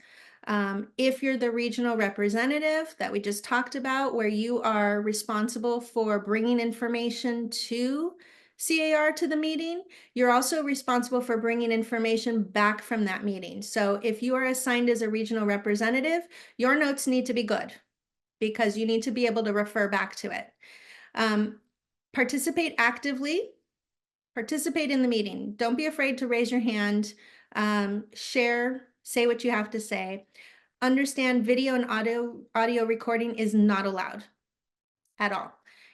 [SPEAKER 1] If you're the regional representative that we just talked about, where you are responsible for bringing information to CAR to the meeting, you're also responsible for bringing information back from that meeting. So if you are assigned as a regional representative, your notes need to be good because you need to be able to refer back to it. Participate actively, participate in the meeting. Don't be afraid to raise your hand, share, say what you have to say. Understand video and audio recording is not allowed at all.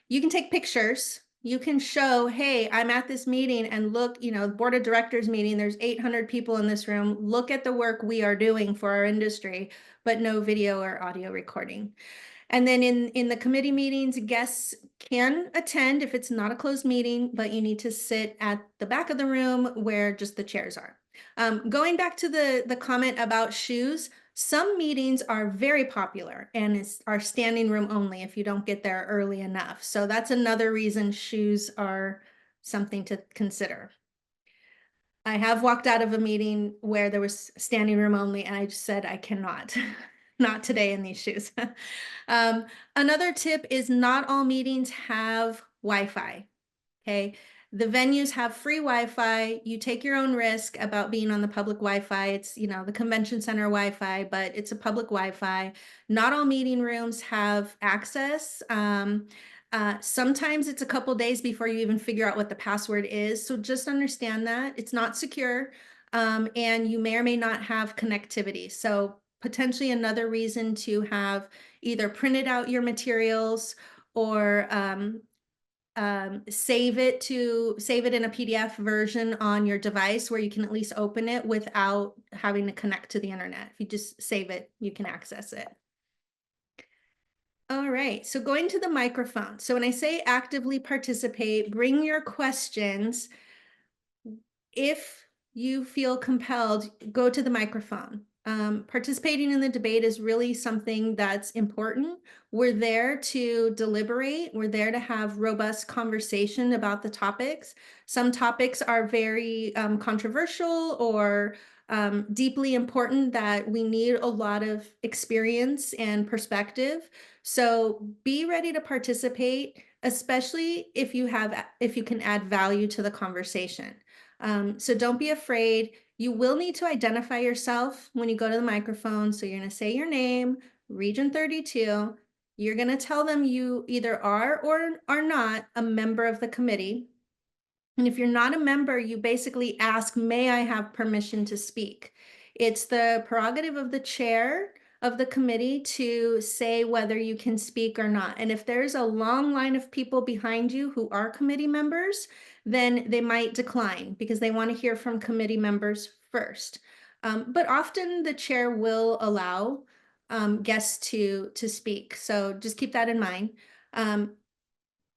[SPEAKER 1] You can take pictures. You can show, hey, I'm at this meeting and look, board of directors meeting, there's 800 people in this room. Look at the work we are doing for our industry, but no video or audio recording. And then in the committee meetings, guests can attend if it's not a closed meeting, but you need to sit at the back of the room where just the chairs are. Going back to the comment about shoes, some meetings are very popular and are standing room only if you don't get there early enough. So that's another reason shoes are something to consider. I have walked out of a meeting where there was standing room only and I just said, I cannot, not today in these shoes. Another tip is not all meetings have Wi-Fi, okay? The venues have free Wi-Fi. You take your own risk about being on the public Wi-Fi. It's, the convention center Wi-Fi, but it's a public Wi-Fi. Not all meeting rooms have access. Sometimes it's a couple days before you even figure out what the password is. So just understand that it's not secure, and you may or may not have connectivity. So potentially another reason to have either printed out your materials or save it in a PDF version on your device where you can at least open it without having to connect to the internet. If you just save it, you can access it. All right, so going to the microphone. So when I say actively participate, bring your questions. If you feel compelled, go to the microphone. Participating in the debate is really something that's important. We're there to deliberate. We're there to have robust conversation about the topics. Some topics are very controversial or deeply important that we need a lot of experience and perspective. So be ready to participate, especially if you can add value to the conversation. So don't be afraid. You will need to identify yourself when you go to the microphone. So you're going to say your name, Region 32. You're going to tell them you either are or are not a member of the committee. And if you're not a member, you basically ask, may I have permission to speak? It's the prerogative of the chair of the committee to say whether you can speak or not. And if there's a long line of people behind you who are committee members, then they might decline because they want to hear from committee members first. But often the chair will allow guests to speak. So just keep that in mind. Um,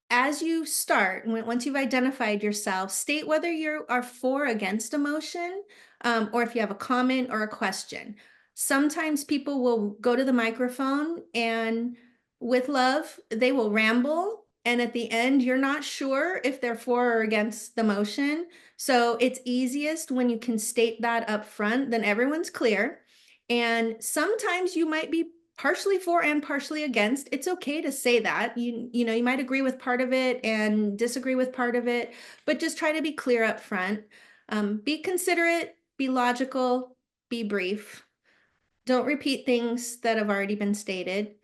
[SPEAKER 1] as you start, once you've identified yourself, state whether you are for or against a motion, or if you have a comment or a question. Sometimes people will go to the microphone and with love, they will ramble. And at the end, you're not sure if they're for or against the motion. So it's easiest when you can state that up front, then everyone's clear. And sometimes you might be partially for and partially against. It's okay to say that. You know, you might agree with part of it and disagree with part of it, but just try to be clear up front. Be considerate, be logical, be brief. Don't repeat things that have already been stated.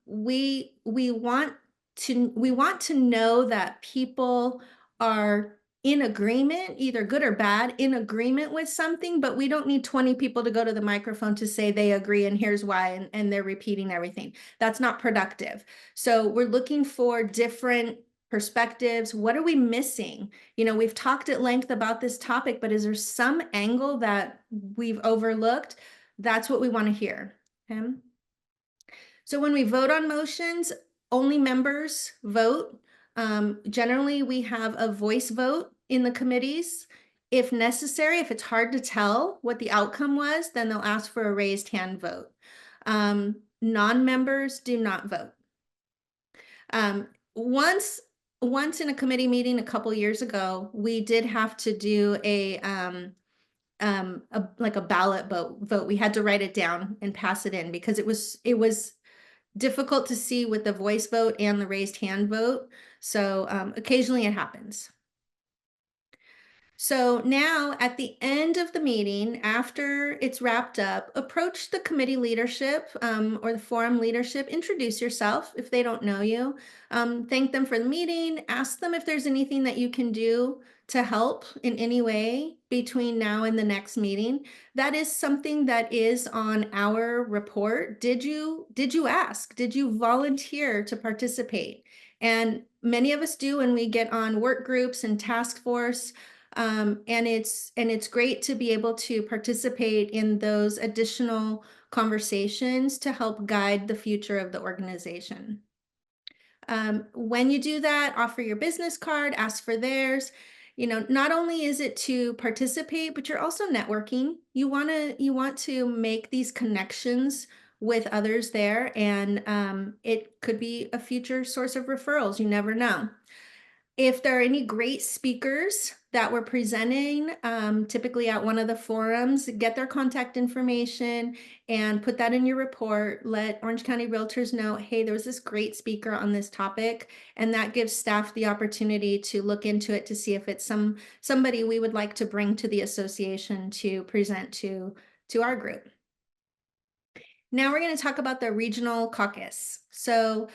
[SPEAKER 1] We want to know that people are in agreement, either good or bad, in agreement with something, but we don't need 20 people to go to the microphone to say they agree and here's why, and they're repeating everything. That's not productive. So we're looking for different perspectives. What are we missing? You know, we've talked at length about this topic, but is there some angle that we've overlooked? That's what we want to hear. Okay. So when we vote on motions, only members vote. Generally, we have a voice vote in the committees. If necessary, if it's hard to tell what the outcome was, then they'll ask for a raised hand vote. Non-members do not vote. Once in a committee meeting a couple years ago, we did have to do like a ballot vote. We had to write it down and pass it in because it was difficult to see with the voice vote and the raised hand vote. So occasionally it happens. So now at the end of the meeting, after it's wrapped up, approach the committee leadership or the forum leadership, introduce yourself if they don't know you, thank them for the meeting, ask them if there's anything that you can do to help in any way between now and the next meeting. That is something that is on our report. Did you ask? Did you volunteer to participate? And many of us do when we get on work groups and task force. And it's great to be able to participate in those additional conversations to help guide the future of the organization. When you do that, offer your business card, ask for theirs. You know, not only is it to participate, but you're also networking. You want to make these connections with others there, and it could be a future source of referrals. You never know. If there are any great speakers that were presenting, typically at one of the forums, get their contact information and put that in your report. Let Orange County Realtors know, hey, there was this great speaker on this topic, and that gives staff the opportunity to look into it to see if it's somebody we would like to bring to the association to present to our group. Now we're going to talk about the regional caucus. So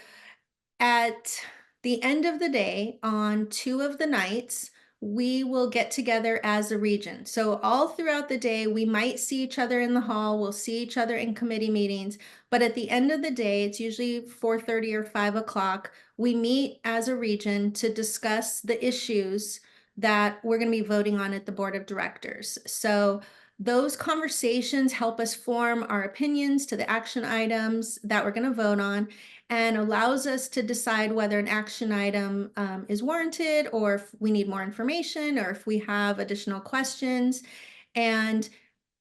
[SPEAKER 1] at the end of the day, on 2 of the nights, we will get together as a region. So all throughout the day, we might see each other in the hall, we'll see each other in committee meetings, but at the end of the day, it's usually 4:30 or 5 o'clock, we meet as a region to discuss the issues that we're going to be voting on at the board of directors. So those conversations help us form our opinions to the action items that we're going to vote on, and allows us to decide whether an action item is warranted, or if we need more information, or if we have additional questions. And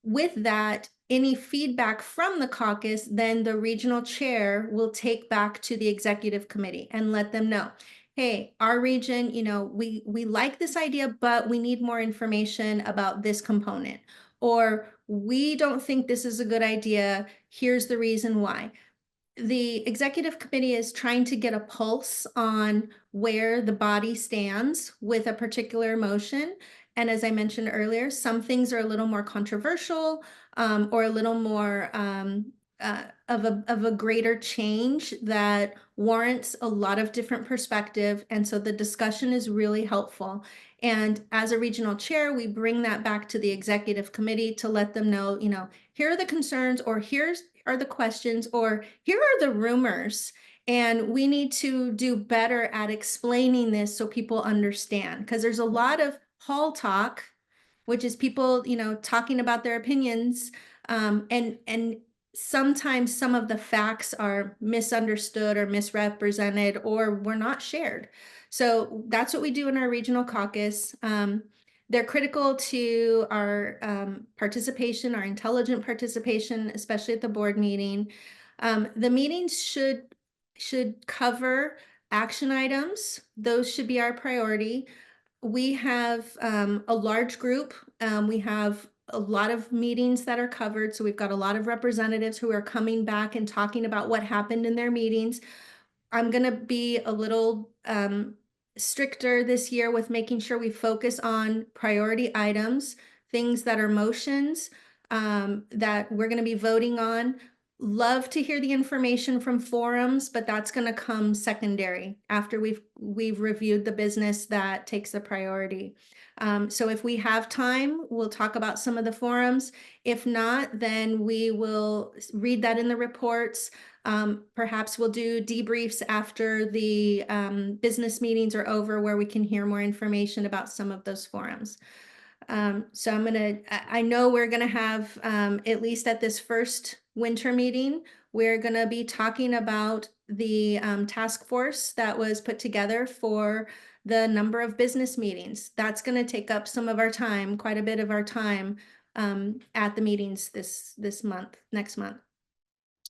[SPEAKER 1] with that, any feedback from the caucus, then the regional chair will take back to the executive committee and let them know, hey, our region, you know, we like this idea, but we need more information about this component. Or we don't think this is a good idea. Here's the reason why. The executive committee is trying to get a pulse on where the body stands with a particular motion. And as I mentioned earlier, some things are a little more controversial, or a little more of a greater change that warrants a lot of different perspective. And so the discussion is really helpful. And as a regional chair, we bring that back to the executive committee to let them know, you know, here are the concerns, or here are the questions, or here are the rumors. And we need to do better at explaining this so people understand, because there's a lot of hall talk, which is people, you know, talking about their opinions. And sometimes some of the facts are misunderstood or misrepresented or were not shared. So that's what we do in our regional caucus. They're critical to our participation, our intelligent participation, especially at the board meeting. The meetings should cover action items. Those should be our priority. We have a large group. We have a lot of meetings that are covered. So we've got a lot of representatives who are coming back and talking about what happened in their meetings. I'm going to be a little stricter this year with making sure we focus on priority items, things that are motions that we're going to be voting on. Love to hear the information from forums, but that's going to come secondary after we've reviewed the business that takes the priority. So if we have time, we'll talk about some of the forums. If not, then we will read that in the reports. Perhaps we'll do debriefs after the business meetings are over where we can hear more information about some of those forums. So I know we're gonna have, at least at this first winter meeting, we're gonna be talking about the task force that was put together for the number of business meetings. That's gonna take up some of our time, quite a bit of our time at the meetings this month, next month.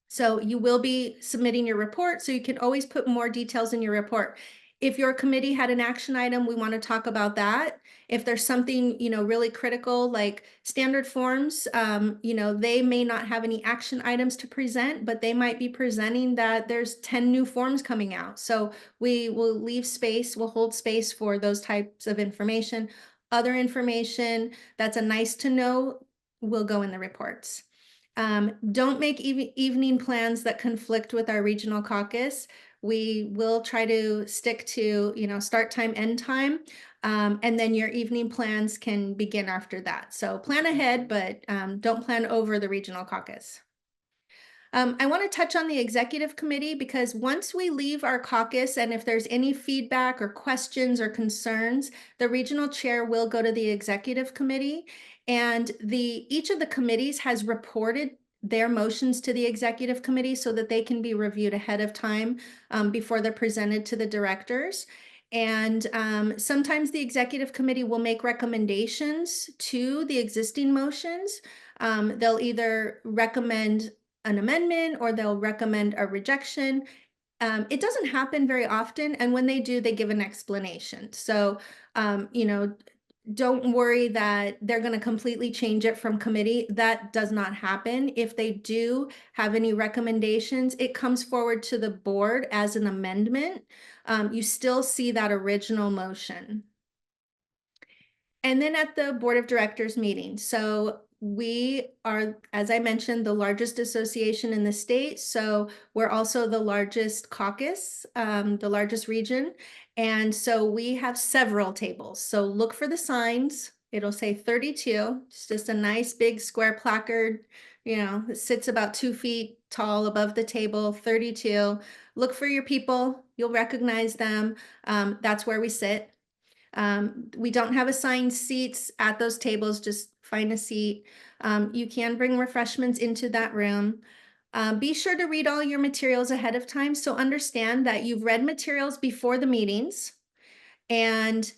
[SPEAKER 1] So you will be submitting your report, so you can always put more details in your report. If your committee had an action item, we want to talk about that. If there's something, really critical, like standard forms, they may not have any action items to present, but they might be presenting that there's 10 new forms coming out. So we will leave space, we'll hold space for those types of information. Other information that's a nice to know will go in the reports. Don't make evening plans that conflict with our regional caucus. We will try to stick to, start time, end time. And then your evening plans can begin after that. So plan ahead, but don't plan over the regional caucus. I want to touch on the executive committee because once we leave our caucus and if there's any feedback or questions or concerns, the regional chair will go to the executive committee, and each of the committees has reported their motions to the executive committee so that they can be reviewed ahead of time before they're presented to the directors. And sometimes the executive committee will make recommendations to the existing motions. They'll either recommend an amendment or they'll recommend a rejection. It doesn't happen very often, and when they do, they give an explanation. So, don't worry that they're going to completely change it from committee. That does not happen. If they do have any recommendations, it comes forward to the board as an amendment. You still see that original motion. And then at the board of directors meeting. So we are, as I mentioned, the largest association in the state. So we're also the largest caucus, the largest region. And so we have several tables. So look for the signs. It'll say 32. It's just a nice big square placard, it sits about 2 feet tall above the table, 32. Look for your people. You'll recognize them. That's where we sit. We don't have assigned seats at those tables, just find a seat. You can bring refreshments into that room. Be sure to read all your materials ahead of time. So understand that you've read materials before the meetings, and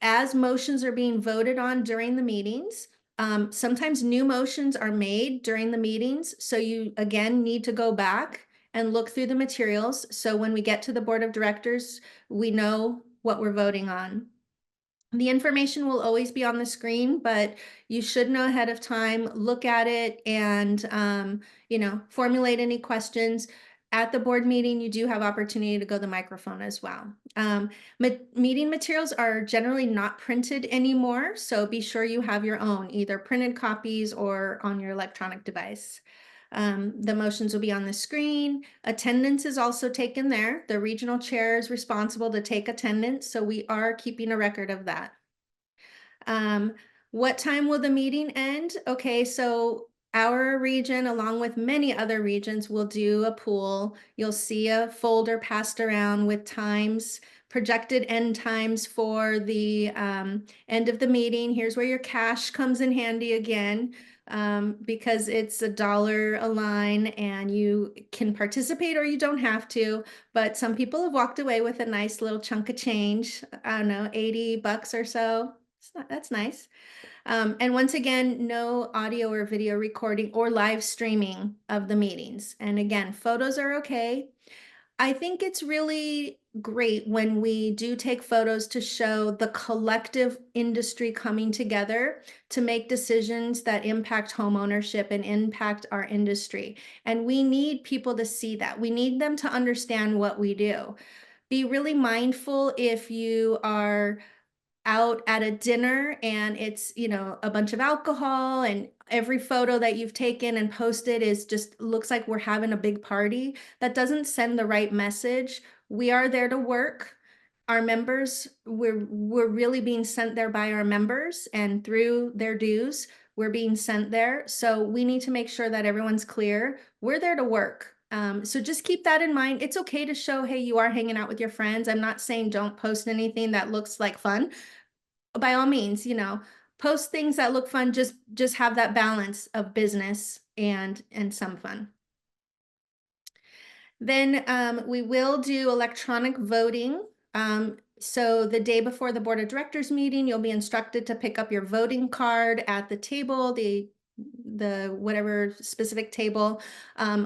[SPEAKER 1] as motions are being voted on during the meetings, sometimes new motions are made during the meetings. So you, again, need to go back and look through the materials. So when we get to the board of directors, we know what we're voting on. The information will always be on the screen, but you should know ahead of time, look at it and, formulate any questions. At the board meeting, you do have opportunity to go to the microphone as well. Meeting materials are generally not printed anymore, so be sure you have your own, either printed copies or on your electronic device. The motions will be on the screen. Attendance is also taken there. The regional chair is responsible to take attendance, so we are keeping a record of that. What time will the meeting end? Okay, so Our region, along with many other regions, will do a pool. You'll see a folder passed around with times, projected end times for the end of the meeting. Here's where your cash comes in handy again, because it's $1 a line and you can participate or you don't have to. But some people have walked away with a nice little chunk of change. I don't know, $80 or so. That's nice. And once again, no audio or video recording or live streaming of the meetings. And again, photos are okay. I think it's really great when we do take photos to show the collective industry coming together to make decisions that impact home ownership and impact our industry. And we need people to see that. We need them to understand what we do. Be really mindful if you are out at a dinner and it's, a bunch of alcohol and every photo that you've taken and posted is just looks like we're having a big party. That doesn't send the right message. We are there to work. Our members, we're really being sent there by our members, and through their dues, we're being sent there. So we need to make sure that everyone's clear. We're there to work. So just keep that in mind. It's okay to show, hey, you are hanging out with your friends. I'm not saying don't post anything that looks like fun. By all means, post things that look fun. Just have that balance of business and some fun. Then we will do electronic voting. So the day before the board of directors meeting, you'll be instructed to pick up your voting card at the table, the whatever specific table.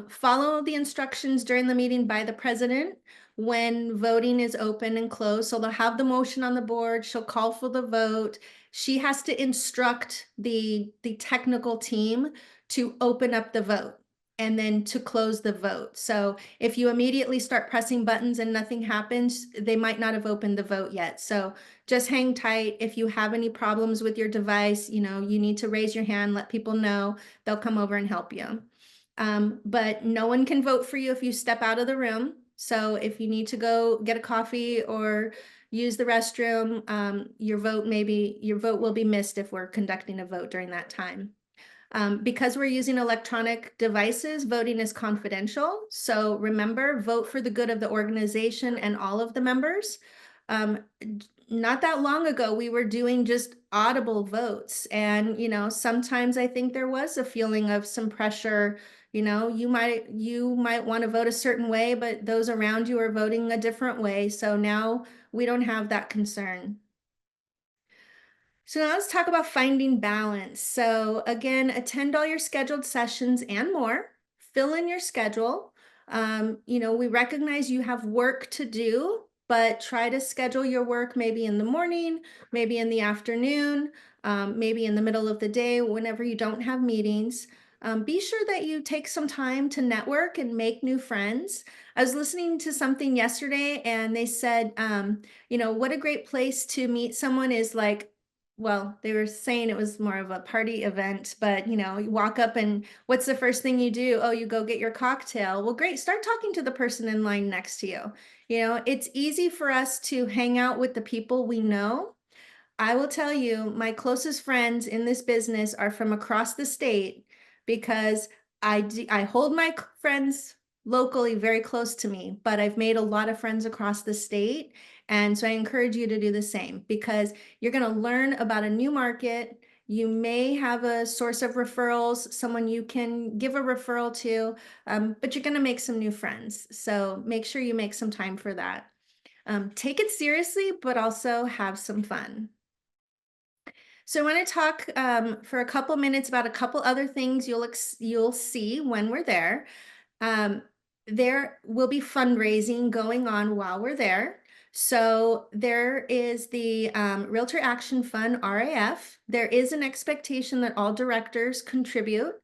[SPEAKER 1] Follow the instructions during the meeting by the president when voting is open and closed. So they'll have the motion on the board. She'll call for the vote. She has to instruct the technical team to open up the vote and then to close the vote. So if you immediately start pressing buttons and nothing happens, they might not have opened the vote yet. So just hang tight. If you have any problems with your device, you need to raise your hand, let people know. They'll come over and help you. But no one can vote for you if you step out of the room. So if you need to go get a coffee or use the restroom, your vote will be missed if we're conducting a vote during that time. Because we're using electronic devices, voting is confidential. So remember, vote for the good of the organization and all of the members. Not that long ago, we were doing just audible votes. And, sometimes I think there was a feeling of some pressure. You might want to vote a certain way, but those around you are voting a different way. So now we don't have that concern. So now let's talk about finding balance. So again, attend all your scheduled sessions and more. Fill in your schedule. We recognize you have work to do, but try to schedule your work maybe in the morning, maybe in the afternoon, maybe in the middle of the day, whenever you don't have meetings. Be sure that you take some time to network and make new friends. I was listening to something yesterday and they said, what a great place to meet someone is like, well, they were saying it was more of a party event, but you walk up and what's the first thing you do? Oh, you go get your cocktail. Well, great. Start talking to the person in line next to you. It's easy for us to hang out with the people we know. I will tell you, my closest friends in this business are from across the state because I hold my friends locally very close to me, but I've made a lot of friends across the state. And so I encourage you to do the same because you're going to learn about a new market. You may have a source of referrals, someone you can give a referral to, but you're going to make some new friends. So make sure you make some time for that. Take it seriously, but also have some fun. So I want to talk for a couple minutes about a couple other things you'll see when we're there. There will be fundraising going on while we're there. So there is the Realtor Action Fund, RAF. There is an expectation that all directors contribute.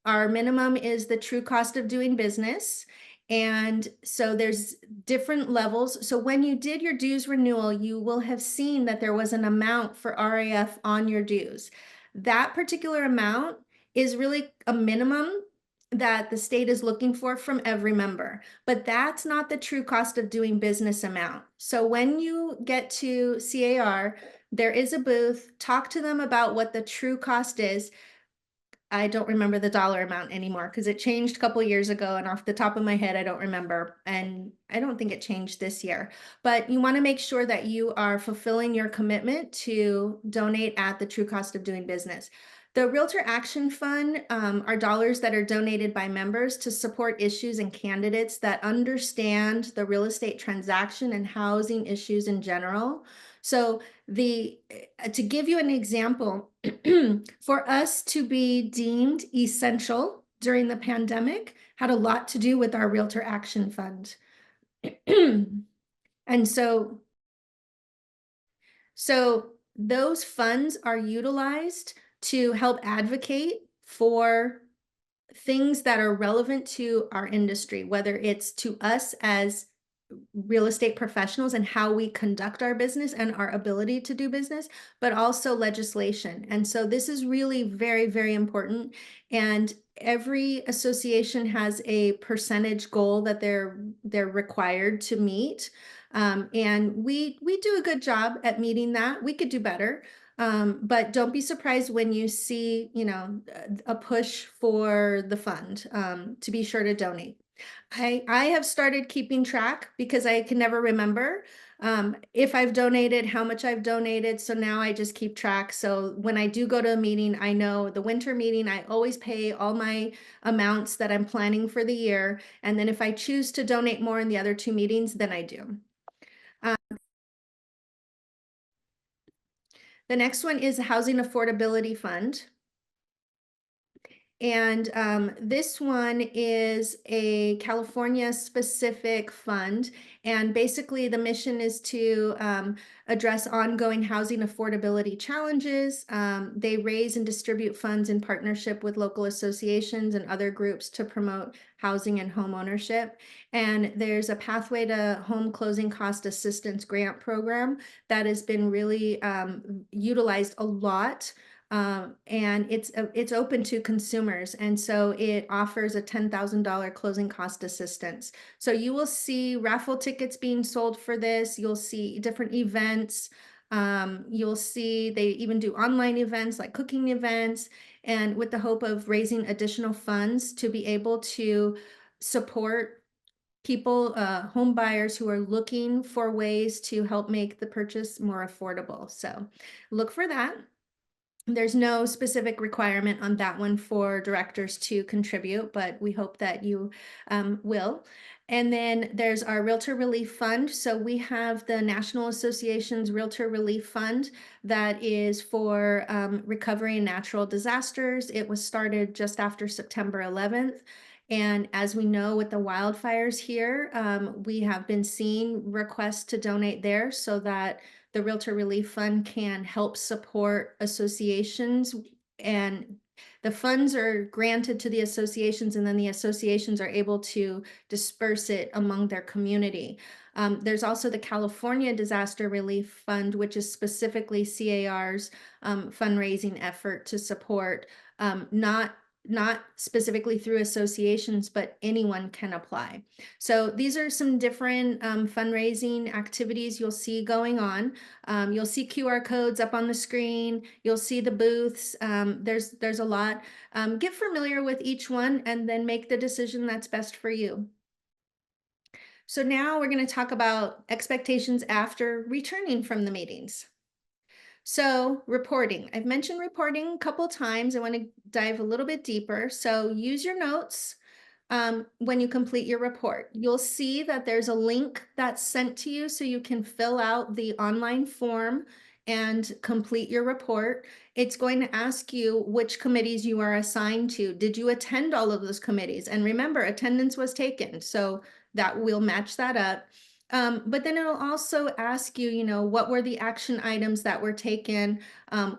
[SPEAKER 1] Our minimum is the true cost of doing business. And so there's different levels. So when you did your dues renewal, you will have seen that there was an amount for RAF on your dues. That particular amount is really a minimum that the state is looking for from every member, but that's not the true cost of doing business amount. So when you get to CAR, there is a booth, talk to them about what the true cost is. I don't remember the dollar amount anymore because it changed a couple years ago, and off the top of my head, I don't remember. And I don't think it changed this year. But you want to make sure that you are fulfilling your commitment to donate at the true cost of doing business. The Realtor Action Fund are dollars that are donated by members to support issues and candidates that understand the real estate transaction and housing issues in general. So to give you an example, for us to be deemed essential during the pandemic had a lot to do with our Realtor Action Fund. And so those funds are utilized to help advocate for things that are relevant to our industry, whether it's to us as real estate professionals and how we conduct our business and our ability to do business, but also legislation. And so this is really very, very important. And every association has a percentage goal that they're required to meet. And we do a good job at meeting that. We could do better. But don't be surprised when you see, a push for the fund, to be sure to donate. I have started keeping track because I can never remember if I've donated, how much I've donated. So now I just keep track. So when I do go to a meeting, I know the winter meeting, I always pay all my amounts that I'm planning for the year. And then if I choose to donate more in the other two meetings, then I do. The next one is the Housing Affordability Fund. And this one is a California specific fund. And basically the mission is to address ongoing housing affordability challenges. They raise and distribute funds in partnership with local associations and other groups to promote housing and home ownership. And there's a Pathway to Home Closing Cost Assistance grant program that has been really utilized a lot. And it's open to consumers, and so it offers a $10,000 closing cost assistance. So you will see raffle tickets being sold for this. You'll see different events. You'll see they even do online events like cooking events, and with the hope of raising additional funds to be able to support people, home buyers who are looking for ways to help make the purchase more affordable. So look for that. There's no specific requirement on that one for directors to contribute, but we hope that you will. And then there's our Realtor Relief Fund. So we have the National Association's Realtor Relief Fund that is for recovery and natural disasters. It was started just after September 11th. And as we know with the wildfires here, we have been seeing requests to donate there so that the Realtor Relief Fund can help support associations, and the funds are granted to the associations, and then the associations are able to disperse it among their community. There's also the California Disaster Relief Fund, which is specifically CAR's fundraising effort to support not specifically through associations, but anyone can apply. So these are some different fundraising activities you'll see going on. You'll see QR codes up on the screen. You'll see the booths. There's a lot. Get familiar with each one and then make the decision that's best for you. So now we're going to talk about expectations after returning from the meetings. So reporting, I've mentioned reporting a couple times. I want to dive a little bit deeper. So use your notes when you complete your report. You'll see that there's a link that's sent to you so you can fill out the online form and complete your report. It's going to ask you which committees you are assigned to. Did you attend all of those committees? And remember, attendance was taken, so that will match that up. But then it'll also ask you, what were the action items that were taken?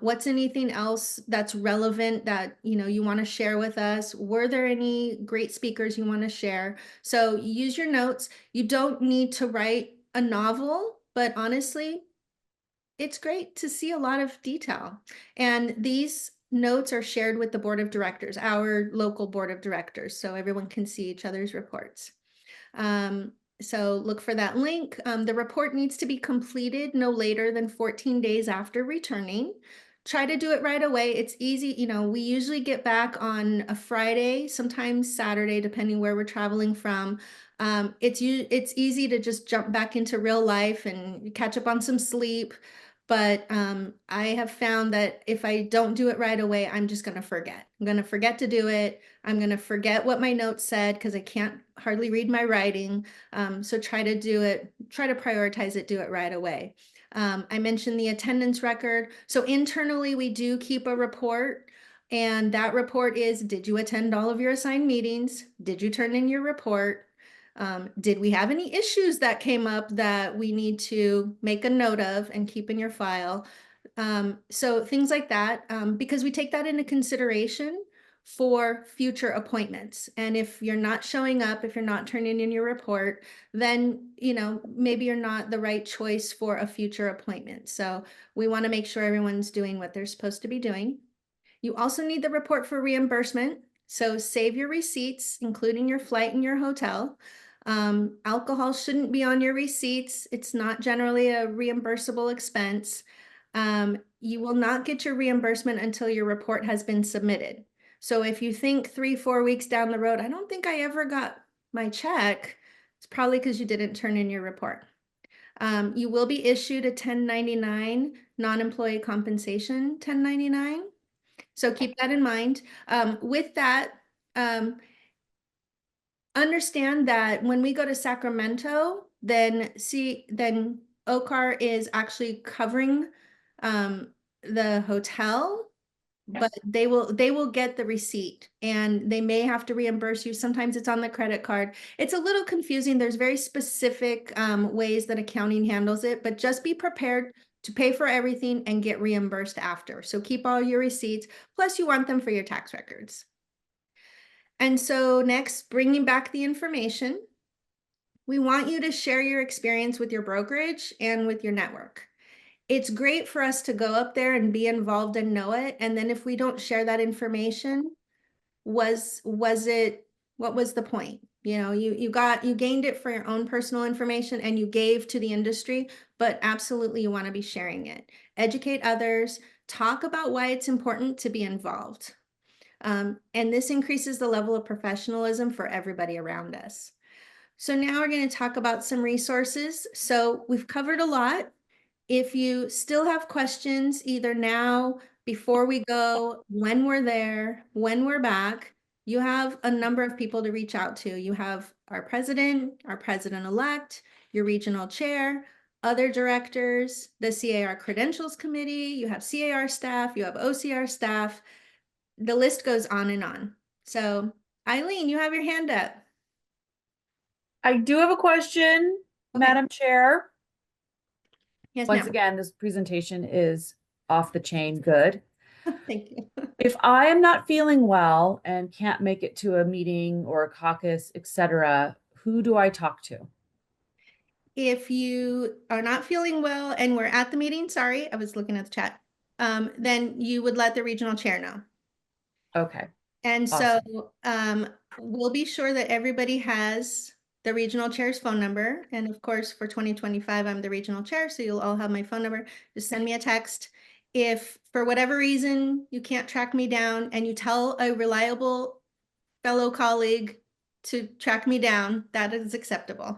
[SPEAKER 1] What's anything else that's relevant that, you want to share with us? Were there any great speakers you want to share? So use your notes. You don't need to write a novel, but honestly, it's great to see a lot of detail. And these notes are shared with the board of directors, our local board of directors, so everyone can see each other's reports. So look for that link. The report needs to be completed no later than 14 days after returning. try to do it right away. It's easy. We usually get back on a Friday, sometimes Saturday, depending where we're traveling from. It's easy to just jump back into real life and catch up on some sleep. But I have found that if I don't do it right away, I'm just going to forget. I'm going to forget to do it. I'm going to forget what my notes said because I can't hardly read my writing. So try to do it, try to prioritize it, do it right away. I mentioned the attendance record. So internally, we do keep a report. And that report is, did you attend all of your assigned meetings? Did you turn in your report? Did we have any issues that came up that we need to make a note of and keep in your file? So things like that, because we take that into consideration for future appointments. And if you're not showing up, if you're not turning in your report, then, maybe you're not the right choice for a future appointment. So we want to make sure everyone's doing what they're supposed to be doing. You also need the report for reimbursement. So save your receipts, including your flight and your hotel. Alcohol shouldn't be on your receipts. It's not generally a reimbursable expense. You will not get your reimbursement until your report has been submitted. So if you think 3-4 weeks down the road, I don't think I ever got my check, it's probably because you didn't turn in your report. You will be issued a 1099 non-employee compensation 1099. So keep that in mind. With that, understand that when we go to Sacramento, then OCAR is actually covering the hotel, but they will get the receipt and they may have to reimburse you. Sometimes it's on the credit card. It's a little confusing. There's very specific ways that accounting handles it, but just be prepared to pay for everything and get reimbursed after. So keep all your receipts, plus you want them for your tax records. And so next, bringing back the information, we want you to share your experience with your brokerage and with your network. It's great for us to go up there and be involved and know it. And then if we don't share that information, what was the point? You gained it for your own personal information and you gave to the industry, but absolutely you want to be sharing it. Educate others, talk about why it's important to be involved. And this increases the level of professionalism for everybody around us. So now we're going to talk about some resources. So we've covered a lot. If you still have questions, either now, before we go, when we're there, when we're back, you have a number of people to reach out to. You have our president-elect, your regional chair, other directors, the CAR credentials committee, you have CAR staff, you have OCR staff. The list goes on and on. So Eileen, you have your hand up.
[SPEAKER 2] I do have a question,
[SPEAKER 1] Okay.
[SPEAKER 2] Madam Chair.
[SPEAKER 1] Yes,
[SPEAKER 2] Once
[SPEAKER 1] ma'am.
[SPEAKER 2] again, this presentation is off the chain good.
[SPEAKER 1] Thank you.
[SPEAKER 2] If I am not feeling well and can't make it to a meeting or a caucus, etc., who do I talk to?
[SPEAKER 1] If you are not feeling well and we're at the meeting, sorry, I was looking at the chat, then you would let the regional chair know.
[SPEAKER 2] Okay.
[SPEAKER 1] And
[SPEAKER 2] Awesome.
[SPEAKER 1] so we'll be sure that everybody has the regional chair's phone number. And of course, for 2025, I'm the regional chair, so you'll all have my phone number. Just send me a text. If for whatever reason you can't track me down and you tell a reliable fellow colleague to track me down, that is acceptable.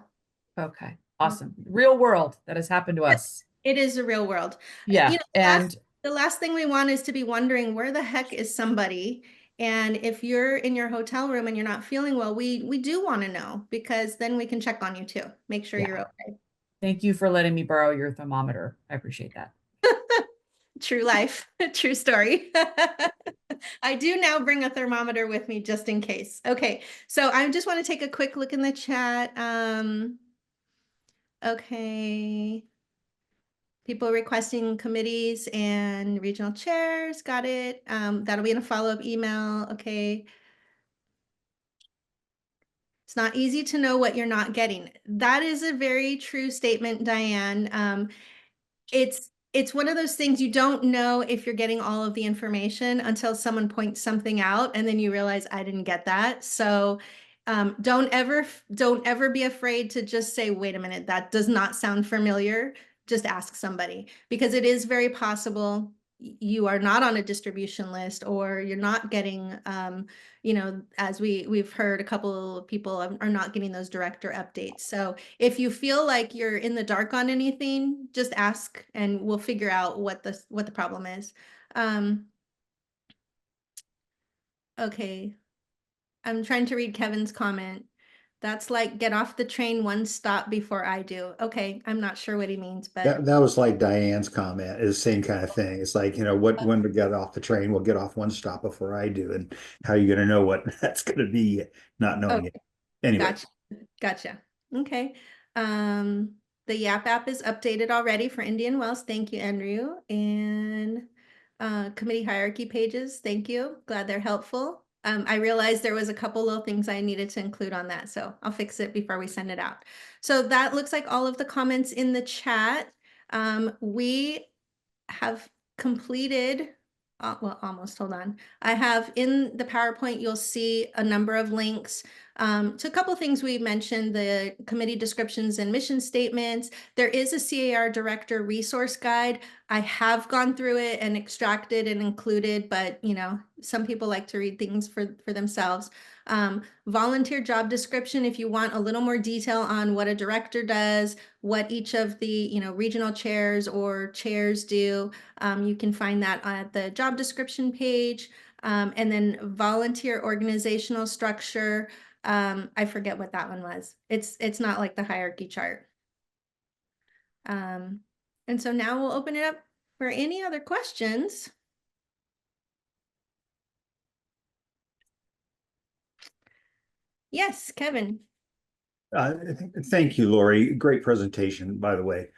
[SPEAKER 2] Okay. Awesome. Real world that has happened to us.
[SPEAKER 1] It is a real world.
[SPEAKER 2] Yeah. And
[SPEAKER 1] The last thing we want is to be wondering where the heck is somebody. And if you're in your hotel room and you're not feeling well, we do want to know, because then we can check on you too. Make sure you're okay.
[SPEAKER 2] thank you for letting me borrow your thermometer. I appreciate that.
[SPEAKER 1] True life, true story. I do now bring a thermometer with me just in case. Okay, so I just want to take a quick look in the chat. Okay. People requesting committees and regional chairs, got it. That'll be in a follow-up email, okay. It's not easy to know what you're not getting. That is a very true statement, Diane. It's one of those things you don't know if you're getting all of the information until someone points something out and then you realize I didn't get that. So don't ever be afraid to just say, wait a minute, that does not sound familiar. Just ask somebody, because it is very possible you are not on a distribution list, or you're not getting, you know, as we've heard, a couple of people are not getting those director updates. So if you feel like you're in the dark on anything, just ask and we'll figure out what the problem is. Okay, I'm trying to read Kevin's comment. That's like, get off the train one stop before I do. Okay, I'm not sure what he means, but
[SPEAKER 3] That was like Diane's comment, is the same kind of thing. It's like, when to get off the train, we'll get off one stop before I do. And how are you going to know what that's going to be, not knowing it?
[SPEAKER 1] okay,
[SPEAKER 3] Anyway,
[SPEAKER 1] gotcha. Okay. The Yap app is updated already for Indian Wells. Thank you, Andrew. And committee hierarchy pages. Thank you. Glad they're helpful. I realized there was a couple little things I needed to include on that, so I'll fix it before we send it out. So that looks like all of the comments in the chat. We have completed, well, almost, hold on. I have in the PowerPoint, you'll see a number of links to a couple of things we mentioned, the committee descriptions and mission statements. There is a CAR director resource guide. I have gone through it and extracted and included, but you know, some people like to read things for themselves. Volunteer job description, if you want a little more detail on what a director does, what each of the, you know, regional chairs or chairs do, you can find that at the job description page. And then volunteer organizational structure. I forget what that one was. It's not like the hierarchy chart. And so now we'll open it up for any other questions. Yes, Kevin.
[SPEAKER 3] thank you, Lori. Great presentation, by the way.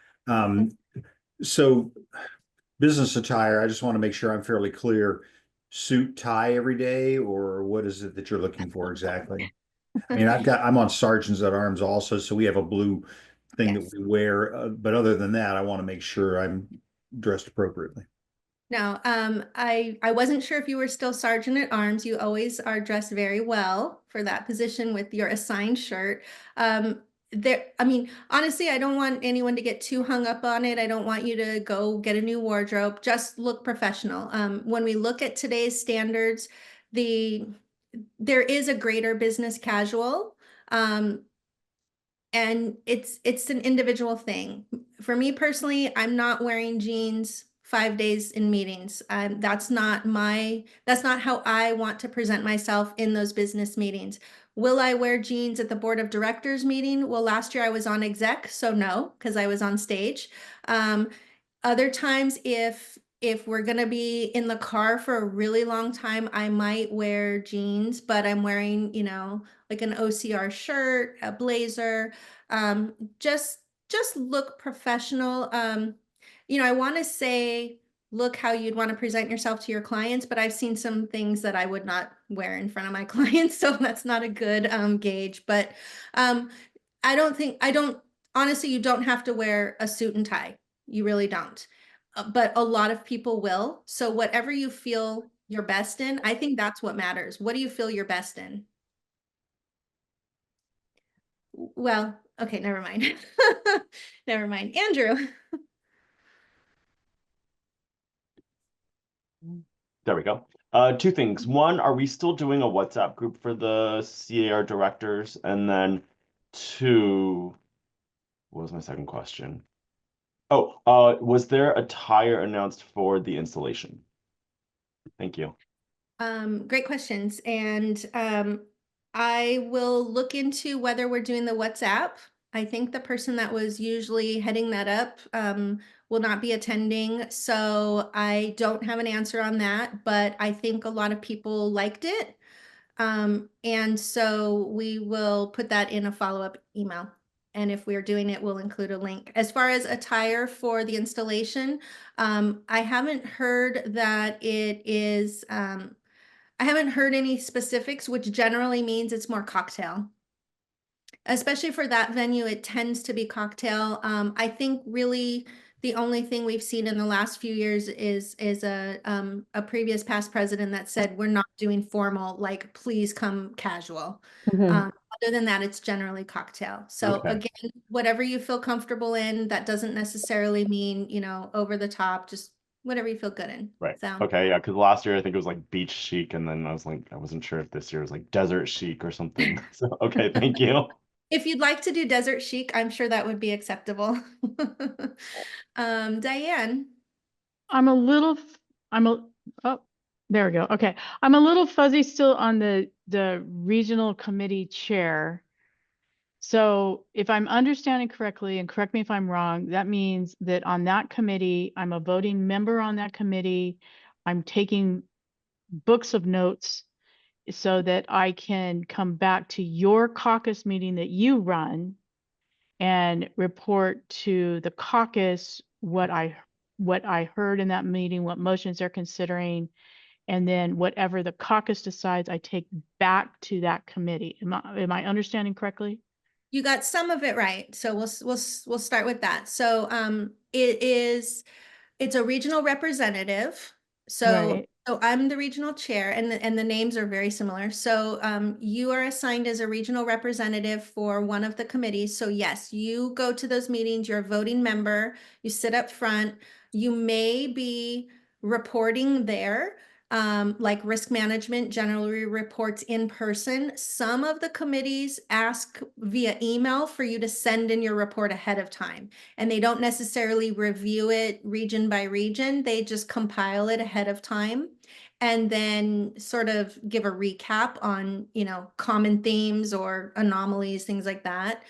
[SPEAKER 3] So business attire, I just want to make sure I'm fairly clear. Suit, tie every day, or what is it that you're looking for exactly? I mean, I'm on Sergeants at Arms also, so we have a blue thing
[SPEAKER 1] Yes.
[SPEAKER 3] that we wear. But other than that, I want to make sure I'm dressed appropriately.
[SPEAKER 1] No, I wasn't sure if you were still Sergeant at Arms. You always are dressed very well for that position with your assigned shirt. I mean, honestly, I don't want anyone to get too hung up on it. I don't want you to go get a new wardrobe. Just look professional. When we look at today's standards, there is a greater business casual. And it's an individual thing. For me personally, I'm not wearing jeans 5 days in meetings. That's not how I want to present myself in those business meetings. Will I wear jeans at the board of directors meeting? Well, last year I was on exec, so no, because I was on stage. Other times, if we're gonna be in the car for a really long time, I might wear jeans, but I'm wearing, you know, like an OCR shirt, a blazer, um, just just look professional. You know, I want to say look how you'd want to present yourself to your clients, but I've seen some things that I would not wear in front of my clients, so that's not a good gauge. But I don't honestly, you don't have to wear a suit and tie. You really don't. But a lot of people will. So whatever you feel you're best in, I think that's what matters. What do you feel you're best in? Well, okay, never mind. Never mind. Andrew.
[SPEAKER 4] There we go. Two things. One, are we still doing a WhatsApp group for the CAR directors? And then two, what was my second question? Oh, was there a tire announced for the installation? Thank you.
[SPEAKER 1] Great questions. And I will look into whether we're doing the WhatsApp. I think the person that was usually heading that up will not be attending. So I don't have an answer on that, but I think a lot of people liked it. And so we will put that in a follow-up email. And if we're doing it, we'll include a link. As far as attire for the installation, I haven't heard that it is, I haven't heard any specifics, which generally means it's more cocktail. Especially for that venue, it tends to be cocktail. I think really the only thing we've seen in the last few years is a previous past president that said we're not doing formal, like please come casual. Other than that, it's generally cocktail. So
[SPEAKER 4] Okay.
[SPEAKER 1] again, whatever you feel comfortable in, that doesn't necessarily mean, you know, over the top. Just whatever you feel good in.
[SPEAKER 4] Right.
[SPEAKER 1] So,
[SPEAKER 4] Okay. Yeah. Because last year I think it was like beach chic, and then I was like, I wasn't sure if this year was like desert chic or something. So okay, thank you.
[SPEAKER 1] if you'd like to do desert chic, I'm sure that would be acceptable. Diane.
[SPEAKER 5] I'm a little, oh, there we go. Okay. I'm a little fuzzy still on the regional committee chair. So if I'm understanding correctly, and correct me if I'm wrong, that means that on that committee, I'm a voting member on that committee. I'm taking books of notes so that I can come back to your caucus meeting that you run and report to the caucus what I heard in that meeting, what motions they're considering, and then whatever the caucus decides, I take back to that committee. Am I understanding correctly?
[SPEAKER 1] You got some of it right. So we'll start with that. So it's a regional representative. So
[SPEAKER 5] Right.
[SPEAKER 1] I'm the regional chair, and the names are very similar. So you are assigned as a regional representative for one of the committees. So yes, you go to those meetings, you're a voting member, you sit up front, you may be reporting there. Like risk management generally reports in person. Some of the committees ask via email for you to send in your report ahead of time, and they don't necessarily review it region by region. They just compile it ahead of time and then sort of give a recap on, common themes or anomalies, things like that.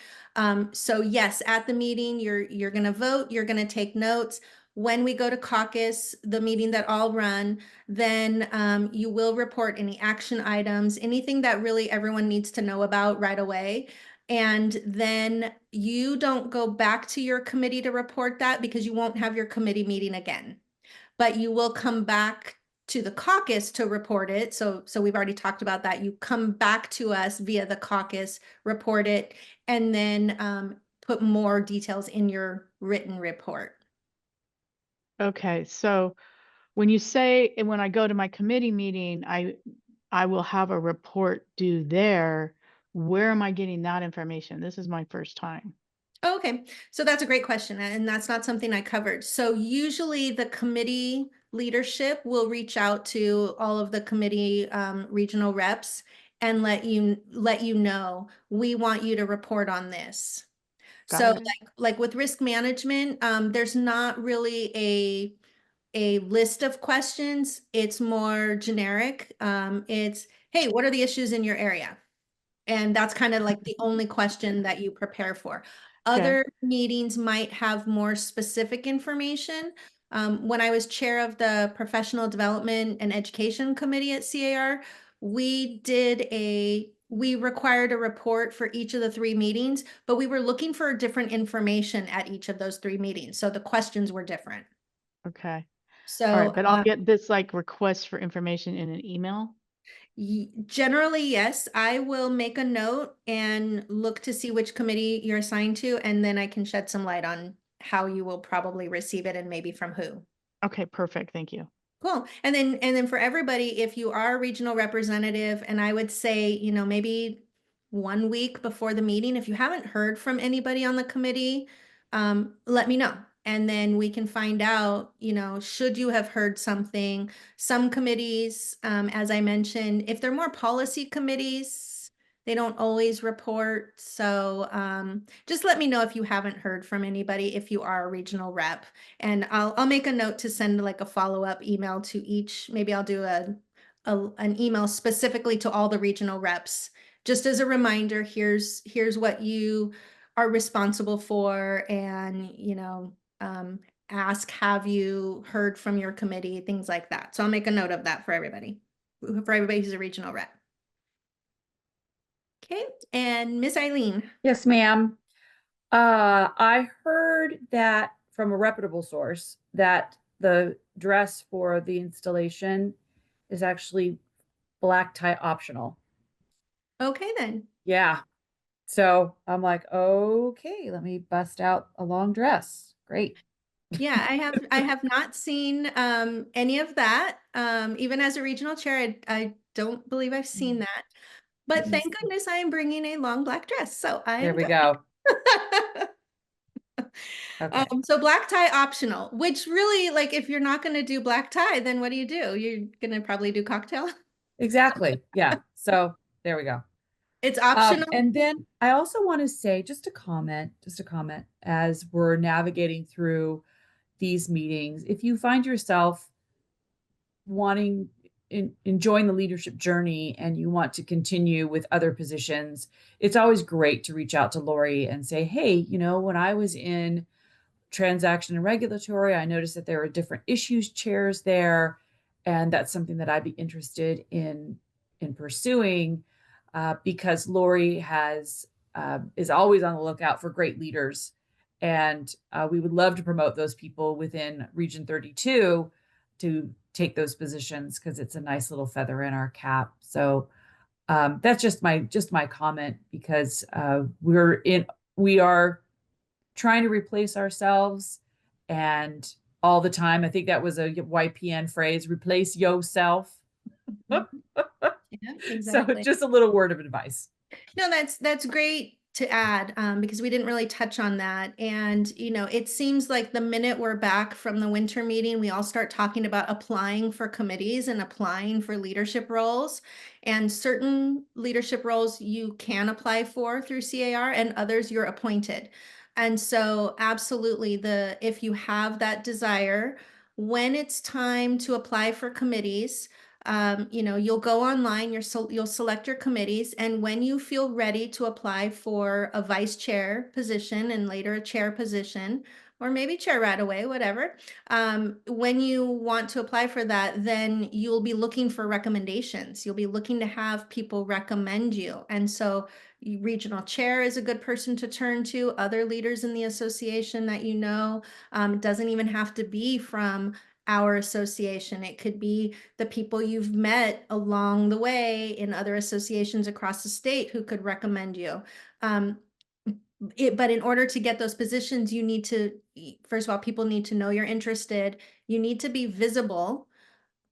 [SPEAKER 1] So yes, at the meeting, you're going to vote, you're going to take notes. When we go to caucus, the meeting that I'll run, then you will report any action items, anything that really everyone needs to know about right away. And then you don't go back to your committee to report that because you won't have your committee meeting again. But you will come back to the caucus to report it. So we've already talked about that. You come back to us via the caucus, report it, and then put more details in your written report.
[SPEAKER 5] Okay. So when you say, and when I go to my committee meeting, I will have a report due there. Where am I getting that information? This is my first time.
[SPEAKER 1] Okay, so that's a great question, and that's not something I covered. So usually the committee leadership will reach out to all of the committee regional reps and let you know, we want you to report on this. So
[SPEAKER 5] Got it.
[SPEAKER 1] like with risk management, there's not really a list of questions. It's more generic. It's, hey, what are the issues in your area? And that's kind of like the only question that you prepare for. Other meetings might have more specific information. When I was chair of the Professional Development and Education Committee at CAR, we required a report for each of the 3 meetings, but we were looking for different information at each of those 3 meetings. So the questions were different.
[SPEAKER 5] Okay.
[SPEAKER 1] So
[SPEAKER 5] All right, but I'll get this like request for information in an email.
[SPEAKER 1] Generally, yes, I will make a note and look to see which committee you're assigned to, and then I can shed some light on how you will probably receive it and maybe from who.
[SPEAKER 5] Okay, perfect. Thank you.
[SPEAKER 1] Cool. And then for everybody, if you are a regional representative, and I would say, maybe 1 week before the meeting, if you haven't heard from anybody on the committee, let me know. And then we can find out, should you have heard something. Some committees, as I mentioned, if they're more policy committees, they don't always report. So just let me know if you haven't heard from anybody, if you are a regional rep. And I'll make a note to send like a follow-up email to each. Maybe I'll do an email specifically to all the regional reps. Just as a reminder, here's what you are responsible for, and ask, have you heard from your committee, things like that. So I'll make a note of that for everybody who's a regional rep. Okay, and Miss Eileen.
[SPEAKER 2] Yes, ma'am. I heard that from a reputable source that the dress for the installation is actually black tie optional.
[SPEAKER 1] Okay, then.
[SPEAKER 2] Yeah. So I'm like, okay, let me bust out a long dress. Great.
[SPEAKER 1] Yeah, I have not seen any of that. Even as a regional chair, I don't believe I've seen that. But thank goodness I am bringing a long black dress. So
[SPEAKER 2] There we go. Okay.
[SPEAKER 1] So black tie optional, which really, like, if you're not going to do black tie, then what do? You're going to probably do cocktail.
[SPEAKER 2] Exactly. Yeah. So there we go.
[SPEAKER 1] It's optional.
[SPEAKER 2] And then I also want to say, just a comment, as we're navigating through these meetings, if you find yourself enjoying the leadership journey and you want to continue with other positions, it's always great to reach out to Lori and say, hey, when I was in transaction and regulatory, I noticed that there were different issues chairs there, and that's something that I'd be interested in pursuing, because Lori is always on the lookout for great leaders, and we would love to promote those people within Region 32 to take those positions, because it's a nice little feather in our cap. So that's just my comment, because we are trying to replace ourselves, and all the time. I think that was a YPN phrase, replace yourself.
[SPEAKER 1] Yeah,
[SPEAKER 2] So
[SPEAKER 1] exactly.
[SPEAKER 2] just a little word of advice.
[SPEAKER 1] No, that's great to add, because we didn't really touch on that. And, it seems like the minute we're back from the winter meeting, we all start talking about applying for committees and applying for leadership roles. And certain leadership roles you can apply for through CAR, and others you're appointed. And so absolutely, if you have that desire, when it's time to apply for committees, you'll go online, you'll select your committees, and when you feel ready to apply for a vice chair position and later a chair position, or maybe chair right away, whatever, when you want to apply for that, then you'll be looking for recommendations. You'll be looking to have people recommend you. And so regional chair is a good person to turn to, other leaders in the association that it doesn't even have to be from our association. It could be the people you've met along the way in other associations across the state who could recommend you. But in order to get those positions, you need to, first of all, people need to know you're interested. You need to be visible.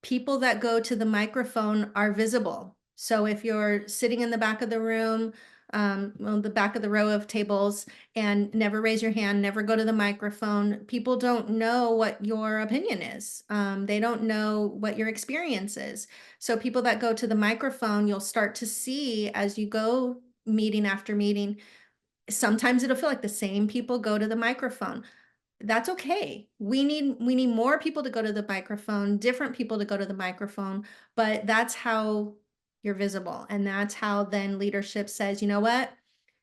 [SPEAKER 1] People that go to the microphone are visible. So if you're sitting in the back of the room, the back of the row of tables, and never raise your hand, never go to the microphone, people don't know what your opinion is. They don't know what your experience is. So people that go to the microphone, you'll start to see as you go meeting after meeting. Sometimes it'll feel like the same people go to the microphone. That's okay. We need more people to go to the microphone, different people to go to the microphone, but that's how you're visible. And that's how then leadership says, you know what?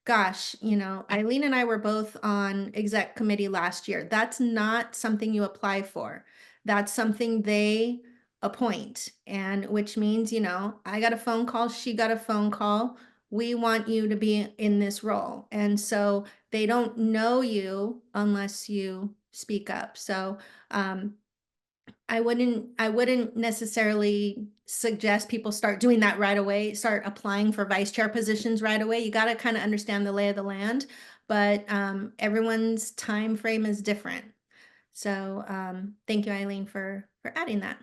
[SPEAKER 1] Gosh, Eileen and I were both on exec committee last year. That's not something you apply for. That's something they appoint. And which means, I got a phone call, she got a phone call. We want you to be in this role. And so they don't know you unless you speak up. So I wouldn't necessarily suggest people start doing that right away, start applying for vice chair positions right away. You got to kind of understand the lay of the land, but everyone's time frame is different. So thank you, Eileen, for adding that.